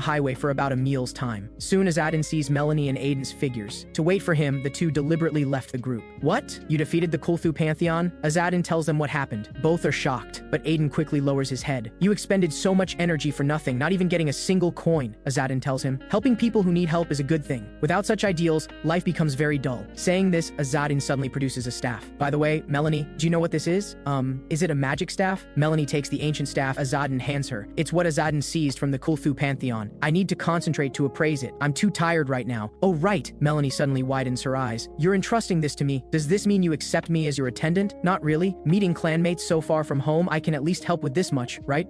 highway for about a meal's time. Soon Azadin sees Melanie and Aadin's figures. To wait for him, the two deliberately left the group. What? You defeated the Kulthu Pantheon? Azadin tells them what happened. Both are shocked, but Aadin quickly lowers his head. You expended so much energy for nothing, not even getting a single coin, Azadin tells him. Helping people who need help is a good thing. Without such ideals, life becomes very dull. Saying this, Azadin suddenly produces a staff. By the way, Melanie, do you know what this is? Is it a magic staff? Melanie takes the ancient staff Azadin hands her. It's what Azadin seized from the Kulthu Pantheon. I need to concentrate to appraise it. I'm too tired right now. Oh right, Melanie suddenly widens her eyes. You're entrusting this to me. Does this mean you accept me as your attendant? Not really. Meeting clanmates so far from home, I can at least help with this much, right?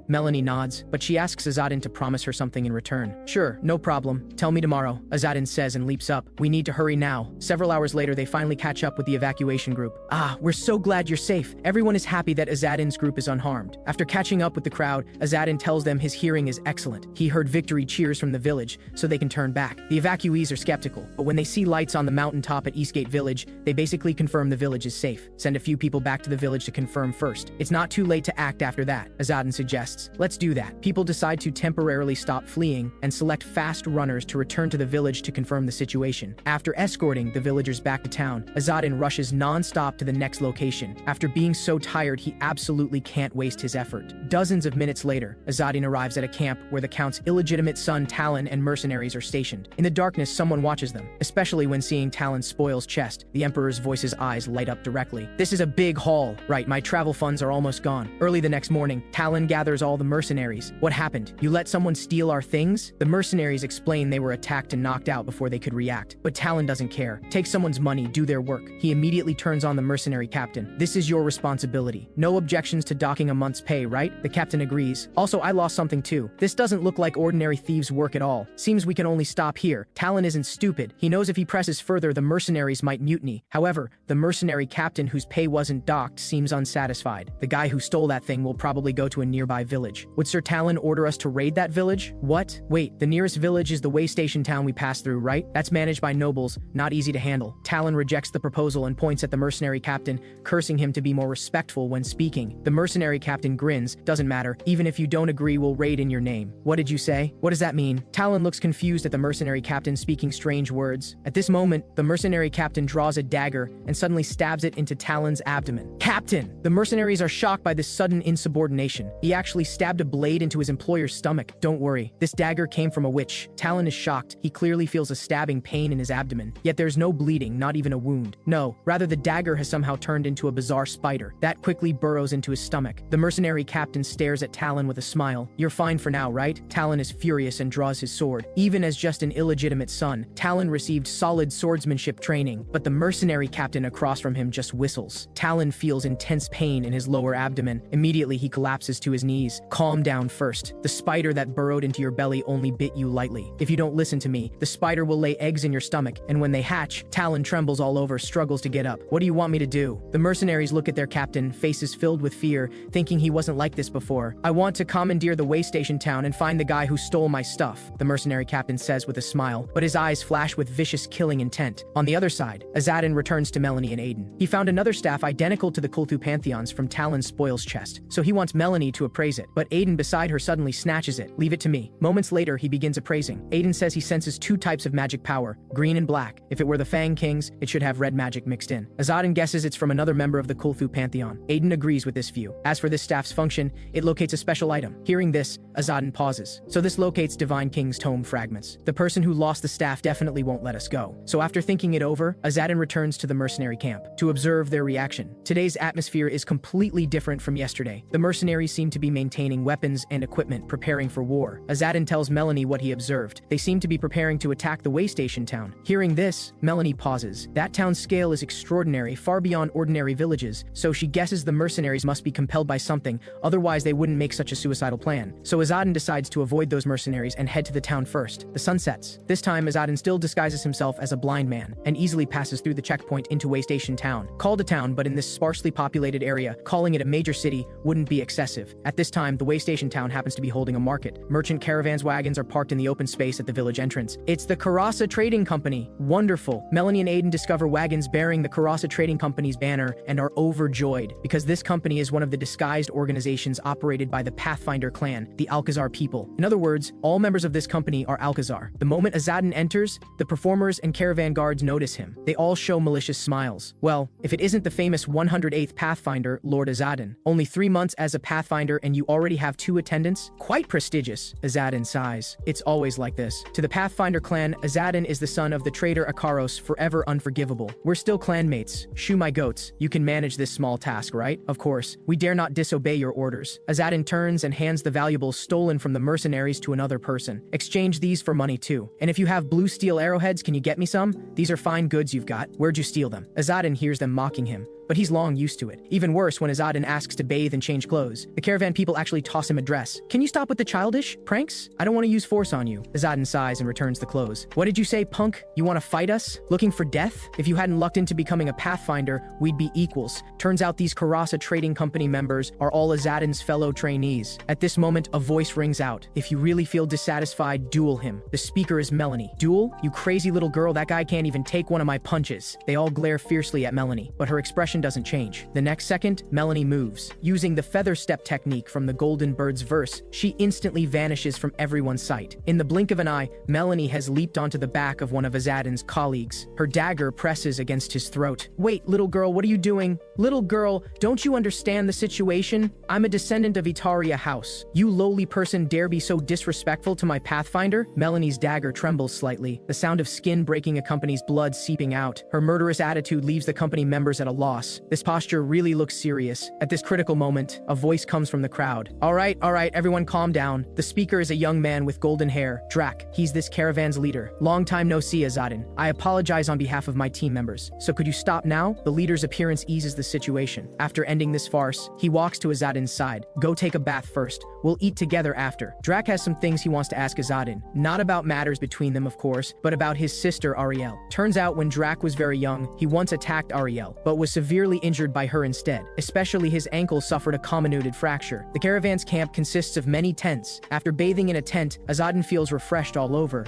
Melanie nods, but she asks Azadin to promise her something in return. Sure, no problem. Tell me tomorrow, Azadin says and leaps up. We need to hurry now. Several hours later, they finally catch up with the evacuation group. Ah, we're so glad you're safe. Everyone is happy that Azadin's group is unharmed. After catching up with the crowd, Azadin tells them his hearing is excellent. He heard victory cheers from the village, so they can turn back. The evacuees are skeptical, but when they see lights on the mountaintop at Eastgate Village, they basically confirm the village is safe. Send a few people back to the village to confirm first. It's not too late to act after that, Azadin suggests. Let's do that. People decide to temporarily stop fleeing and select fast runners to return to the village to confirm the situation. After escorting the villagers back to town, Azadin rushes non-stop to the next location. After being so tired, he absolutely can't waste his effort. Dozens of minutes later, Azadin arrives at a camp where the Count's illegitimate son Talon and mercenaries are stationed. In the darkness, someone watches them, especially when seeing Talon's spoils chest. The Emperor's voice's eyes light up directly. This is a big haul. Right, my travel funds are almost gone. Early the next morning, Talon gathers all the mercenaries. What happened? You let someone steal our things? The mercenaries explain they were attacked and knocked out before they could react. But Talon doesn't care. Take someone's money, do their work. He immediately turns on the mercenary captain. This is your responsibility. No objections to docking a month's pay, right? The captain agrees. Also, I lost something too. This doesn't look like ordinary thieves' work at all. Seems we can only stop here. Talon isn't stupid. He knows if he presses further, the mercenaries might mutiny. However, the mercenary captain whose pay wasn't docked seems unsatisfied. The guy who stole that thing will probably go to a nearby village. Would Sir Talon order us to raid that village? What? Wait, the nearest village is the way station town we passed through, right? That's managed by nobles, not easy to handle. Talon rejects the proposal and points at the mercenary captain, cursing him to be more respectful when speaking. The mercenary captain grins. Doesn't matter. Even if you don't agree, we'll raid in your name. What did you say? What does that mean? Talon looks confused at the mercenary captain speaking strange words. At this moment, the mercenary captain draws a dagger and suddenly stabs it into Talon's abdomen. Captain! The mercenaries are shocked by this sudden insubordination. He actually stabbed a blade into his employer's stomach. Don't worry, this dagger came from a witch. Talon is shocked. He clearly feels a stabbing pain in his abdomen. Yet there's no bleeding, not even a wound. No, rather the dagger has somehow turned into a bizarre spider that quickly burrows into his stomach. The mercenary captain stares at Talon with a smile. You're fine for now, right? Talon is furious and draws his sword. Even as just an illegitimate son, Talon received solid swordsmanship training, but the mercenary captain across from him just whistles. Talon feels intense pain in his lower abdomen. Immediately, he collapses to his knees. Calm down first. The spider that burrowed into your belly only bit you lightly. If you don't listen to me, the spider will lay eggs in your stomach, and when they hatch, Talon trembles all over, struggles to get up. What do you want me to do? The mercenaries look at their captain, faces filled with fear, thinking he wasn't like this before. I want to commandeer the way station town and find the guy who stole my stuff, the mercenary captain says with a smile, but his eyes flash with vicious killing intent. On the other side, Azadin returns to Melanie and Aadin. He found another staff identical to the Kulthu Pantheon's from Talon's spoils chest, so he wants Melanie to appraise it, but Aadin beside her suddenly snatches it. Leave it to me. Moments later, he begins appraising. Aadin says he senses two types of magic power, green and black. If it were the Fang Kings, it should have red magic mixed in. Azadin guesses it's from another member of the Kulthu Pantheon. Aadin agrees with this view. As for this staff's function, it locates a special item. Hearing this, Azadin pauses. So this locates Divine King's Tome fragments. The person who lost the staff definitely won't let us go. So after thinking it over, Azadin returns to the mercenary camp to observe their reaction. Today's atmosphere is completely different from yesterday. The mercenaries seem to be maintaining weapons and equipment, preparing for war. Azadin tells Melanie what he observed. They seem to be preparing to attack the way station town. Hearing this, Melanie pauses. That town's scale is extraordinary, far beyond ordinary villages, so she guesses the mercenaries must be compelled by something, otherwise they wouldn't make such a suicidal plan. So Azadin decides to avoid those mercenaries and head to the town first. The sun sets. This time, Azadin still disguises himself as a blind man and easily passes through the checkpoint into way station town. Called a town, but in this sparsely populated area, calling it a major city wouldn't be excessive. At this time, the way station town happens to be holding a market. Merchant caravans wagons are parked in the open space at the village entrance. It's the Karasa Trading Company. Wonderful. Melanie and Aadin discover wagons bearing the Karasa Trading Company's banner and are overjoyed because this company is one of the disguised organizations operated by the Pathfinder clan, the Alcazar people. In other words, all members of this company are Alcazar. The moment Azadin enters, the performers and caravan guards notice him. They all show malicious smiles. Well, if it isn't the famous 108th Pathfinder, Lord Azadin. Only 3 months as a Pathfinder and you already have 2 attendants? Quite prestigious, Azadin sighs. It's always like this. To the Pathfinder clan, Azadin is the son of the traitor Akaros, forever unforgivable. We're still clanmates. Shoo my goats. You can manage this small task, right? Of course. We dare not disobey your orders. Azadin turns and hands the valuables stolen from the mercenaries to another person. Exchange these for money too. And if you have blue steel arrowheads, can you get me some? These are fine goods you've got. Where'd you steal them? Azadin hears them mocking him. but he's long used to it. Even worse, when Azadin asks to bathe and change clothes, the Caravan people actually toss him a dress. Can you stop with the childish pranks? I don't want to use force on you. Azadin sighs and returns the clothes. What did you say, punk? You want to fight us? Looking for death? If you hadn't lucked into becoming a pathfinder, we'd be equals. Turns out these Karasa Trading Company members are all Azadin's fellow trainees. At this moment, a voice rings out. If you really feel dissatisfied, duel him. The speaker is Melanie. Duel? You crazy little girl, that guy can't even take one of my punches. They all glare fiercely at Melanie, but her expression doesn't change. The next second, Melanie moves. Using the feather step technique from the Golden Bird's verse, she instantly vanishes from everyone's sight. In the blink of an eye, Melanie has leaped onto the back of one of Azadin's colleagues. Her dagger presses against his throat. Wait, little girl, what are you doing? Little girl, don't you understand the situation? I'm a descendant of Itaria house. You lowly person dare be so disrespectful to my pathfinder? Melanie's dagger trembles slightly. The sound of skin breaking accompanies blood seeping out. Her murderous attitude leaves the company members at a loss. This posture really looks serious. At this critical moment, a voice comes from the crowd. All right, everyone calm down. The speaker is a young man with golden hair, Drac. He's this caravan's leader. Long time no see, Azadin. I apologize on behalf of my team members. So could you stop now? The leader's appearance eases the situation. After ending this farce, he walks to Azadin's side. Go take a bath first. We'll eat together after. Drac has some things he wants to ask Azadin. Not about matters between them, of course, but about his sister Ariel. Turns out when Drac was very young, he once attacked Ariel, but was severely injured by her instead. Especially his ankle suffered a comminuted fracture. The caravan's camp consists of many tents. After bathing in a tent, Azadin feels refreshed all over.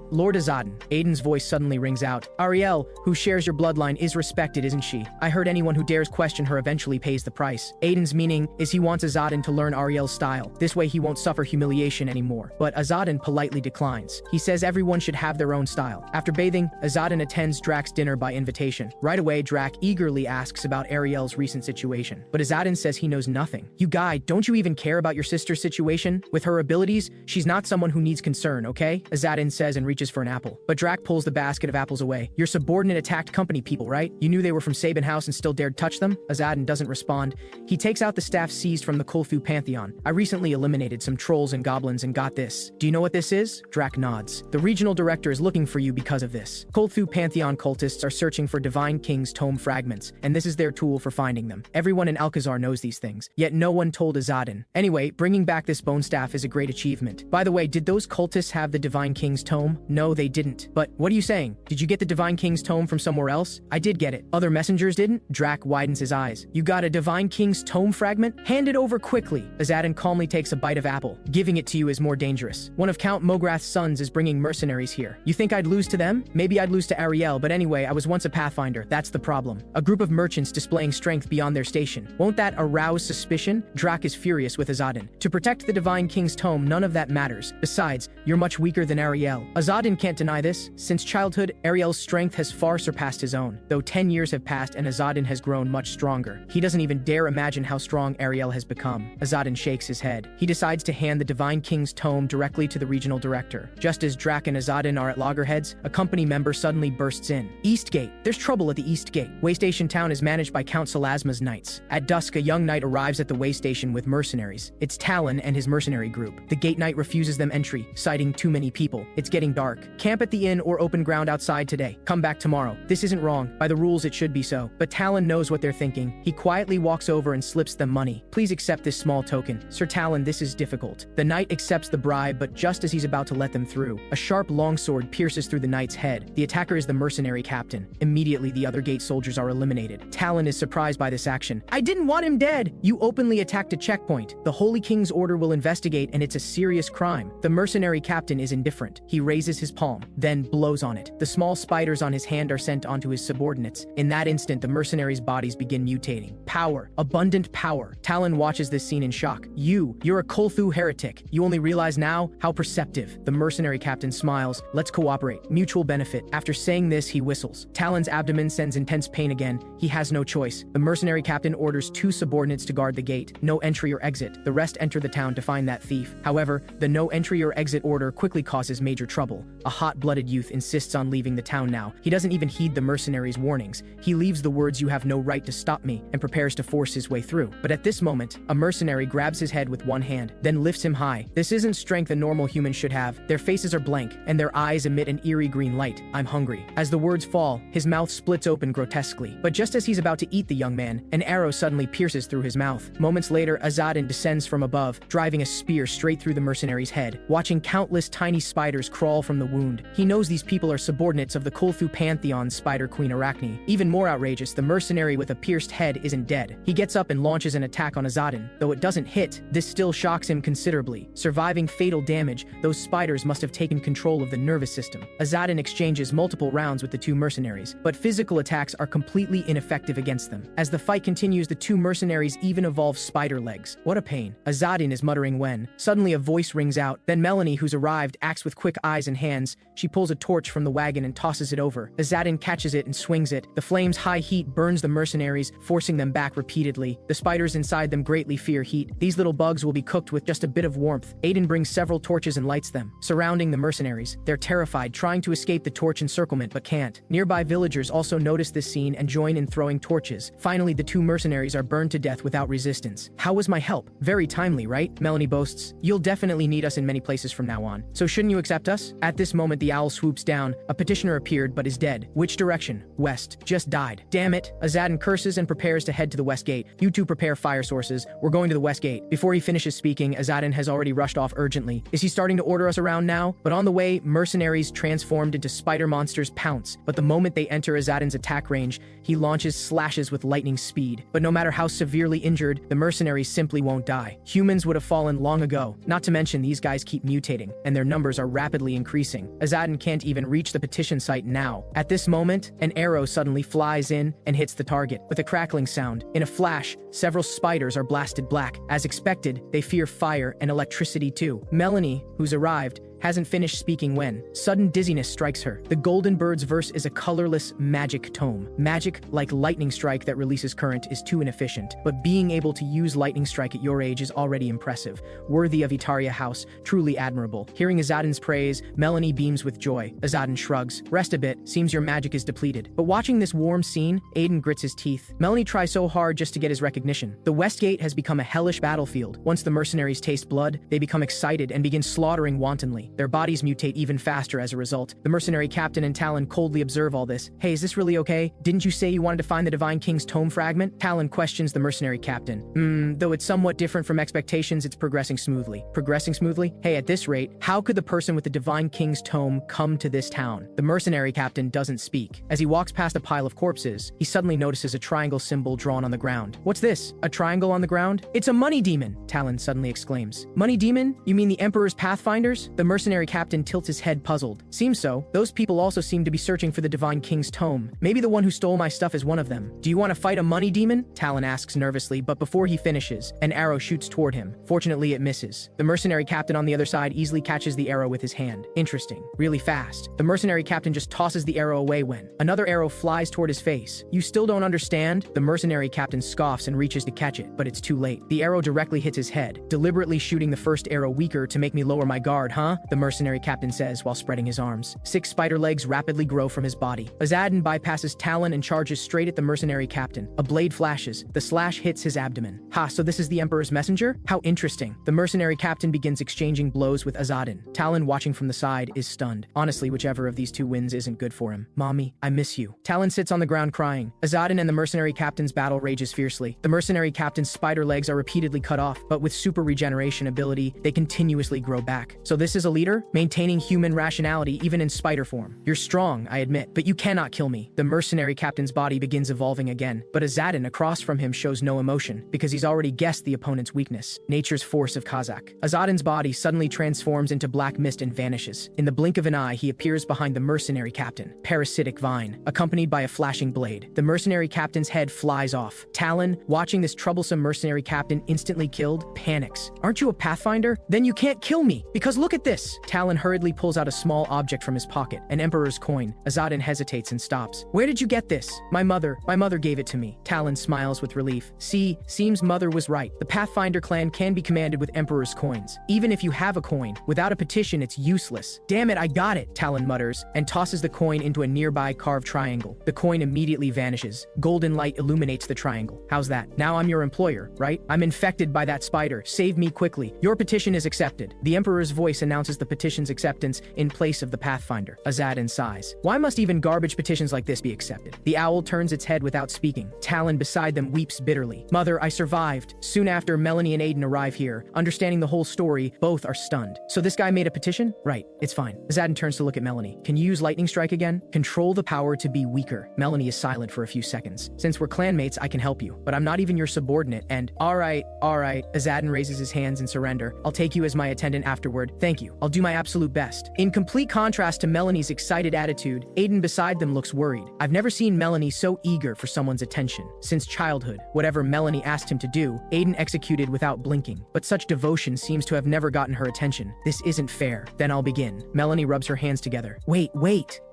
Lord Azadin. Aadin's voice suddenly rings out. Ariel, who shares your bloodline, is respected, isn't she? I heard anyone who dares question her eventually pays the price. Aadin's meaning is he wants Azadin to learn Ariel's style. This way he won't suffer humiliation anymore. But Azadin politely declines. He says everyone should have their own style. After bathing, Azadin attends Drac's dinner by invitation. Right away, Drac eagerly asks about Ariel's recent situation. But Azadin says he knows nothing. You guy, don't you even care about your sister's situation? With her abilities, she's not someone who needs concern, okay? Azadin says and reaches for an apple. But Drac pulls the basket of apples away. Your subordinate attacked company people, right? You knew they were from Sabin House and still dared touch them? Azadin doesn't respond. He takes out the staff seized from the Kulfu Pantheon. I recently eliminated some trolls and goblins and got this. Do you know what this is? Drac nods. The regional director is looking for you because of this. Kulfu Pantheon cultists are searching for Divine King's Tome fragments, and this is their tool for finding them. Everyone in Alcazar knows these things, yet no one told Azadin. Anyway, bringing back this bone staff is a great achievement. By the way, did those cultists have the Divine King's Tome? No, they didn't. But what are you saying? Did you get the Divine King's Tome from somewhere else? I did get it. Other messengers didn't? Drac widens his eyes. You got a Divine King's Tome fragment? Hand it over quickly. Azadin calmly takes a bite of apple. Giving it to you is more dangerous. One of Count Mograth's sons is bringing mercenaries here. You think I'd lose to them? Maybe I'd lose to Ariel, but anyway, I was once a pathfinder. That's the problem. A group of merchants displaying strength beyond their station. Won't that arouse suspicion? Drac is furious with Azadin. To protect the Divine King's Tome, none of that matters. Besides, you're much weaker than Ariel. Azadin can't deny this. Since childhood, Ariel's strength has far surpassed his own, though 10 years have passed and Azadin has grown much stronger. He doesn't even dare imagine how strong Ariel has become. Azadin shakes his head. He decides to hand the Divine King's Tome directly to the regional director. Just as Drac and Azadin are at loggerheads, a company member suddenly bursts in. East Gate. There's trouble at the East Gate. Waystation Town is managed by Count Salasma's knights. At dusk, a young knight arrives at the waystation with mercenaries. It's Talon and his mercenary group. The gate knight refuses them entry, citing too many people. It's getting dark. Camp at the inn or open ground outside today. Come back tomorrow. This isn't wrong. By the rules, it should be so. But Talon knows what they're thinking. He quietly walks over and slips them money. Please accept this small token. Sir Talon, this is difficult. The knight accepts the bribe, but just as he's about to let them through, a sharp longsword pierces through the knight's head. The attacker is the mercenary captain. Immediately, the other gate soldiers are eliminated. Talon is surprised by this action. I didn't want him dead! You openly attacked a checkpoint. The Holy King's order will investigate, and it's a serious crime. The mercenary captain is indifferent. He raises his palm, then blows on it. The small spiders on his hand are sent onto his subordinates. In that instant, the mercenaries' bodies begin mutating. Power. Abundant power. Talon watches this scene in shock. You're a Kulfu heretic. You only realize now how perceptive. The mercenary captain smiles. Let's cooperate. Mutual benefit. After saying this, he whistles. Talon's abdomen sends intense pain again. He has no choice. The mercenary captain orders 2 subordinates to guard the gate. No entry or exit. The rest enter the town to find that thief. However, the no entry or exit order quickly causes major trouble. A hot-blooded youth insists on leaving the town now. He doesn't even heed the mercenaries' warnings. He leaves the words "you have no right to stop me" and prepares to force his way through. But at this moment, a mercenary grabs his head with with one hand, then lifts him high. This isn't strength a normal human should have. Their faces are blank, and their eyes emit an eerie green light. I'm hungry. As the words fall, his mouth splits open grotesquely. But just as he's about to eat the young man, an arrow suddenly pierces through his mouth. Moments later, Azadin descends from above, driving a spear straight through the mercenary's head, watching countless tiny spiders crawl from the wound. He knows these people are subordinates of the Kulthu Pantheon's Spider Queen Arachne. Even more outrageous, the mercenary with a pierced head isn't dead. He gets up and launches an attack on Azadin. Though it doesn't hit, this still shocks him considerably. Surviving fatal damage, those spiders must have taken control of the nervous system. Azadin exchanges multiple rounds with the two mercenaries, but physical attacks are completely ineffective against them. As the fight continues, the two mercenaries even evolve spider legs. What a pain. Azadin is muttering when suddenly a voice rings out. Then Melanie, who's arrived, acts with quick eyes and hands. She pulls a torch from the wagon and tosses it over. Azadin catches it and swings it. The flame's high heat burns the mercenaries, forcing them back repeatedly. The spiders inside them greatly fear heat. These little bugs will be cooked with just a bit of warmth. Aadin brings several torches and lights them, surrounding the mercenaries. They're terrified, trying to escape the torch encirclement but can't. Nearby villagers also notice this scene and join in throwing torches. Finally, the two mercenaries are burned to death without resistance. How was my help? Very timely, right? Melanie boasts. You'll definitely need us in many places from now on. So shouldn't you accept us? At this moment, the owl swoops down. A petitioner appeared but is dead. Which direction? West. Just died. Damn it. Azadin curses and prepares to head to the west gate. You two prepare fire sources. We're going to the west gate. Before he finishes speaking, Azadin has already rushed off urgently. Is he starting to order us around now? But on the way, mercenaries transformed into spider monsters pounce. But the moment they enter Azadin's attack range, he launches slashes with lightning speed. But no matter how severely injured, the mercenaries simply won't die. Humans would have fallen long ago. Not to mention these guys keep mutating, and their numbers are rapidly increasing. Azadin can't even reach the petition site now. At this moment, an arrow suddenly flies in and hits the target. With a crackling sound, in a flash, several spiders are blasted black. As expected, they fear fire and electricity too. Melanie, who's arrived, hasn't finished speaking when sudden dizziness strikes her. The Golden Bird's verse is a colorless magic tome. Magic, like lightning strike that releases current, is too inefficient, but being able to use lightning strike at your age is already impressive. Worthy of Itaria House, truly admirable. Hearing Azadin's praise, Melanie beams with joy. Azadin shrugs. Rest a bit, seems your magic is depleted. But watching this warm scene, Aadin grits his teeth. Melanie tries so hard just to get his recognition. The West Gate has become a hellish battlefield. Once the mercenaries taste blood, they become excited and begin slaughtering wantonly. Their bodies mutate even faster as a result. The mercenary captain and Talon coldly observe all this. Hey, is this really okay? Didn't you say you wanted to find the Divine King's Tome fragment? Talon questions the mercenary captain. Though it's somewhat different from expectations, it's progressing smoothly. Progressing smoothly? Hey, at this rate, how could the person with the Divine King's Tome come to this town? The mercenary captain doesn't speak. As he walks past a pile of corpses, he suddenly notices a triangle symbol drawn on the ground. What's this? A triangle on the ground? It's a money demon, Talon suddenly exclaims. Money demon? You mean the Emperor's pathfinders? The mercenary captain tilts his head puzzled. Seems so. Those people also seem to be searching for the Divine King's Tome. Maybe the one who stole my stuff is one of them. Do you want to fight a money demon? Talon asks nervously, but before he finishes, an arrow shoots toward him. Fortunately, it misses. The mercenary captain on the other side easily catches the arrow with his hand. Interesting. Really fast. The mercenary captain just tosses the arrow away when another arrow flies toward his face. You still don't understand? The mercenary captain scoffs and reaches to catch it, but it's too late. The arrow directly hits his head, deliberately shooting the first arrow weaker to make me lower my guard, huh? The mercenary captain says while spreading his arms. 6 spider legs rapidly grow from his body. Azadin bypasses Talon and charges straight at the mercenary captain. A blade flashes. The slash hits his abdomen. Ha, so this is the Emperor's messenger? How interesting. The mercenary captain begins exchanging blows with Azadin. Talon, watching from the side, is stunned. Honestly, whichever of these two wins isn't good for him. Mommy, I miss you. Talon sits on the ground crying. Azadin and the mercenary captain's battle rages fiercely. The mercenary captain's spider legs are repeatedly cut off, but with super regeneration ability, they continuously grow back. So this is a leader? Maintaining human rationality even in spider form. You're strong, I admit, but you cannot kill me. The mercenary captain's body begins evolving again, but Azadin across from him shows no emotion, because he's already guessed the opponent's weakness. Nature's force of Kazakh. Azadin's body suddenly transforms into black mist and vanishes. In the blink of an eye, he appears behind the mercenary captain, parasitic vine, accompanied by a flashing blade. The mercenary captain's head flies off. Talon, watching this troublesome mercenary captain instantly killed, panics. Aren't you a pathfinder? Then you can't kill me, because look at this. this? Talon hurriedly pulls out a small object from his pocket, an emperor's coin. Azadin hesitates and stops. Where did you get this? My mother gave it to me. Talon smiles with relief. See, seems mother was right. The Pathfinder clan can be commanded with emperor's coins. Even if you have a coin, without a petition it's useless. Damn it, I got it, Talon mutters, and tosses the coin into a nearby carved triangle. The coin immediately vanishes. Golden light illuminates the triangle. How's that? Now I'm your employer, right? I'm infected by that spider. Save me quickly. Your petition is accepted. The emperor's voice announces the petition's acceptance in place of the Pathfinder. Azadin sighs. Why must even garbage petitions like this be accepted? The owl turns its head without speaking. Talon beside them weeps bitterly. Mother, I survived. Soon after, Melanie and Aadin arrive here. Understanding the whole story, both are stunned. So this guy made a petition? Right, it's fine. Azadin turns to look at Melanie. Can you use lightning strike again? Control the power to be weaker. Melanie is silent for a few seconds. Since we're clanmates, I can help you, but I'm not even your subordinate, and alright. Azadin raises his hands in surrender. I'll take you as my attendant afterward. Thank you. I'll do my absolute best. In complete contrast to Melanie's excited attitude, Aadin beside them looks worried. I've never seen Melanie so eager for someone's attention. Since childhood, whatever Melanie asked him to do, Aadin executed without blinking. But such devotion seems to have never gotten her attention. This isn't fair. Then I'll begin. Melanie rubs her hands together. Wait.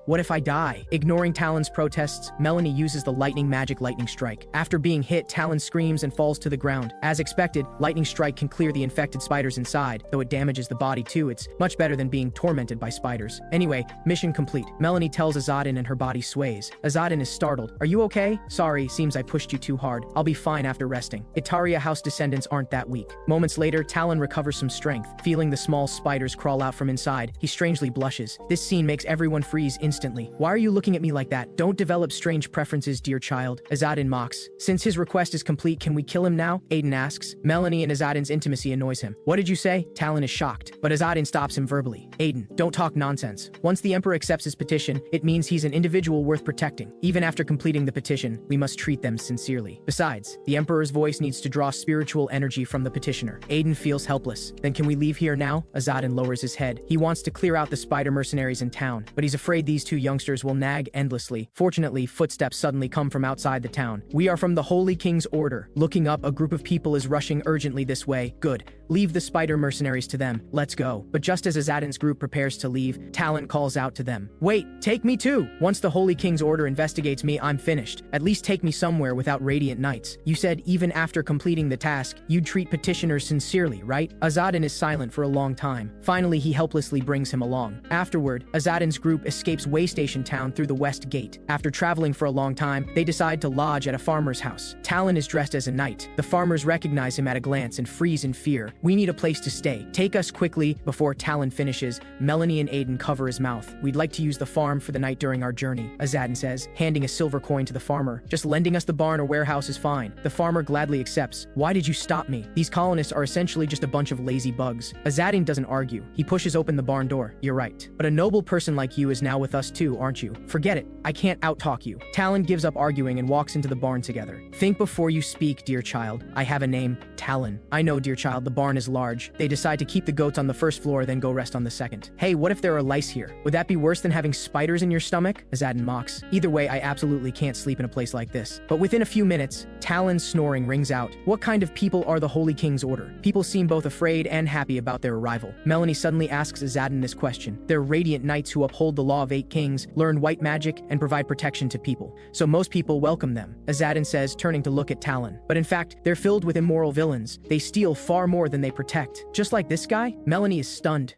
What if I die? Ignoring Talon's protests, Melanie uses the lightning strike. After being hit, Talon screams and falls to the ground. As expected, lightning strike can clear the infected spiders inside, though it damages the body too. It's much better than being tormented by spiders. Anyway, mission complete. Melanie tells Azadin and her body sways. Azadin is startled. Are you okay? Sorry, seems I pushed you too hard. I'll be fine after resting. Itaria house descendants aren't that weak. Moments later, Talon recovers some strength. Feeling the small spiders crawl out from inside, he strangely blushes. This scene makes everyone freeze instantly. Why are you looking at me like that? Don't develop strange preferences, dear child. Azadin mocks. Since his request is complete, can we kill him now? Aadin asks. Melanie and Azadin's intimacy annoys him. What did you say? Talon is shocked, but Azadin stops him verbally. Aadin, don't talk nonsense. Once the Emperor accepts his petition, it means he's an individual worth protecting. Even after completing the petition, we must treat them sincerely. Besides, the Emperor's voice needs to draw spiritual energy from the petitioner. Aadin feels helpless. Then can we leave here now? Azadin lowers his head. He wants to clear out the spider mercenaries in town, but he's afraid these two youngsters will nag endlessly. Fortunately, footsteps suddenly come from outside the town. We are from the Holy King's order. Looking up, a group of people is rushing urgently this way. Good. Leave the spider mercenaries to them. Let's go. But just as Azadin's group prepares to leave, Talon calls out to them. Wait, take me too. Once the Holy King's order investigates me, I'm finished. At least take me somewhere without radiant knights. You said even after completing the task, you'd treat petitioners sincerely, right? Azadin is silent for a long time. Finally, he helplessly brings him along. Afterward, Azadin's group escapes Waystation Town through the west gate. After traveling for a long time, they decide to lodge at a farmer's house. Talon is dressed as a knight. The farmers recognize him at a glance and freeze in fear. We need a place to stay. Take us quickly. Before Talon finishes, Melanie and Aadin cover his mouth. We'd like to use the farm for the night during our journey, Azadin says, handing a silver coin to the farmer. Just lending us the barn or warehouse is fine. The farmer gladly accepts. Why did you stop me? These colonists are essentially just a bunch of lazy bugs. Azadin doesn't argue. He pushes open the barn door. You're right. But a noble person like you is now with us too, aren't you? Forget it. I can't outtalk you. Talon gives up arguing and walks into the barn together. Think before you speak, dear child. I have a name, Talon. I know, dear child, the barn is large. They decide to keep the goats on the first floor, then go rest on the second. Hey, what if there are lice here? Would that be worse than having spiders in your stomach? Azadin mocks. Either way, I absolutely can't sleep in a place like this. But within a few minutes, Talon's snoring rings out. What kind of people are the Holy King's order? People seem both afraid and happy about their arrival. Melanie suddenly asks Azadin this question. They're radiant knights who uphold the law of 8 kings, learn white magic, and provide protection to people. So most people welcome them, Azadin says, turning to look at Talon. But in fact, they're filled with immoral villains. They steal far more than they protect. Just like this guy? Melanie is stunned.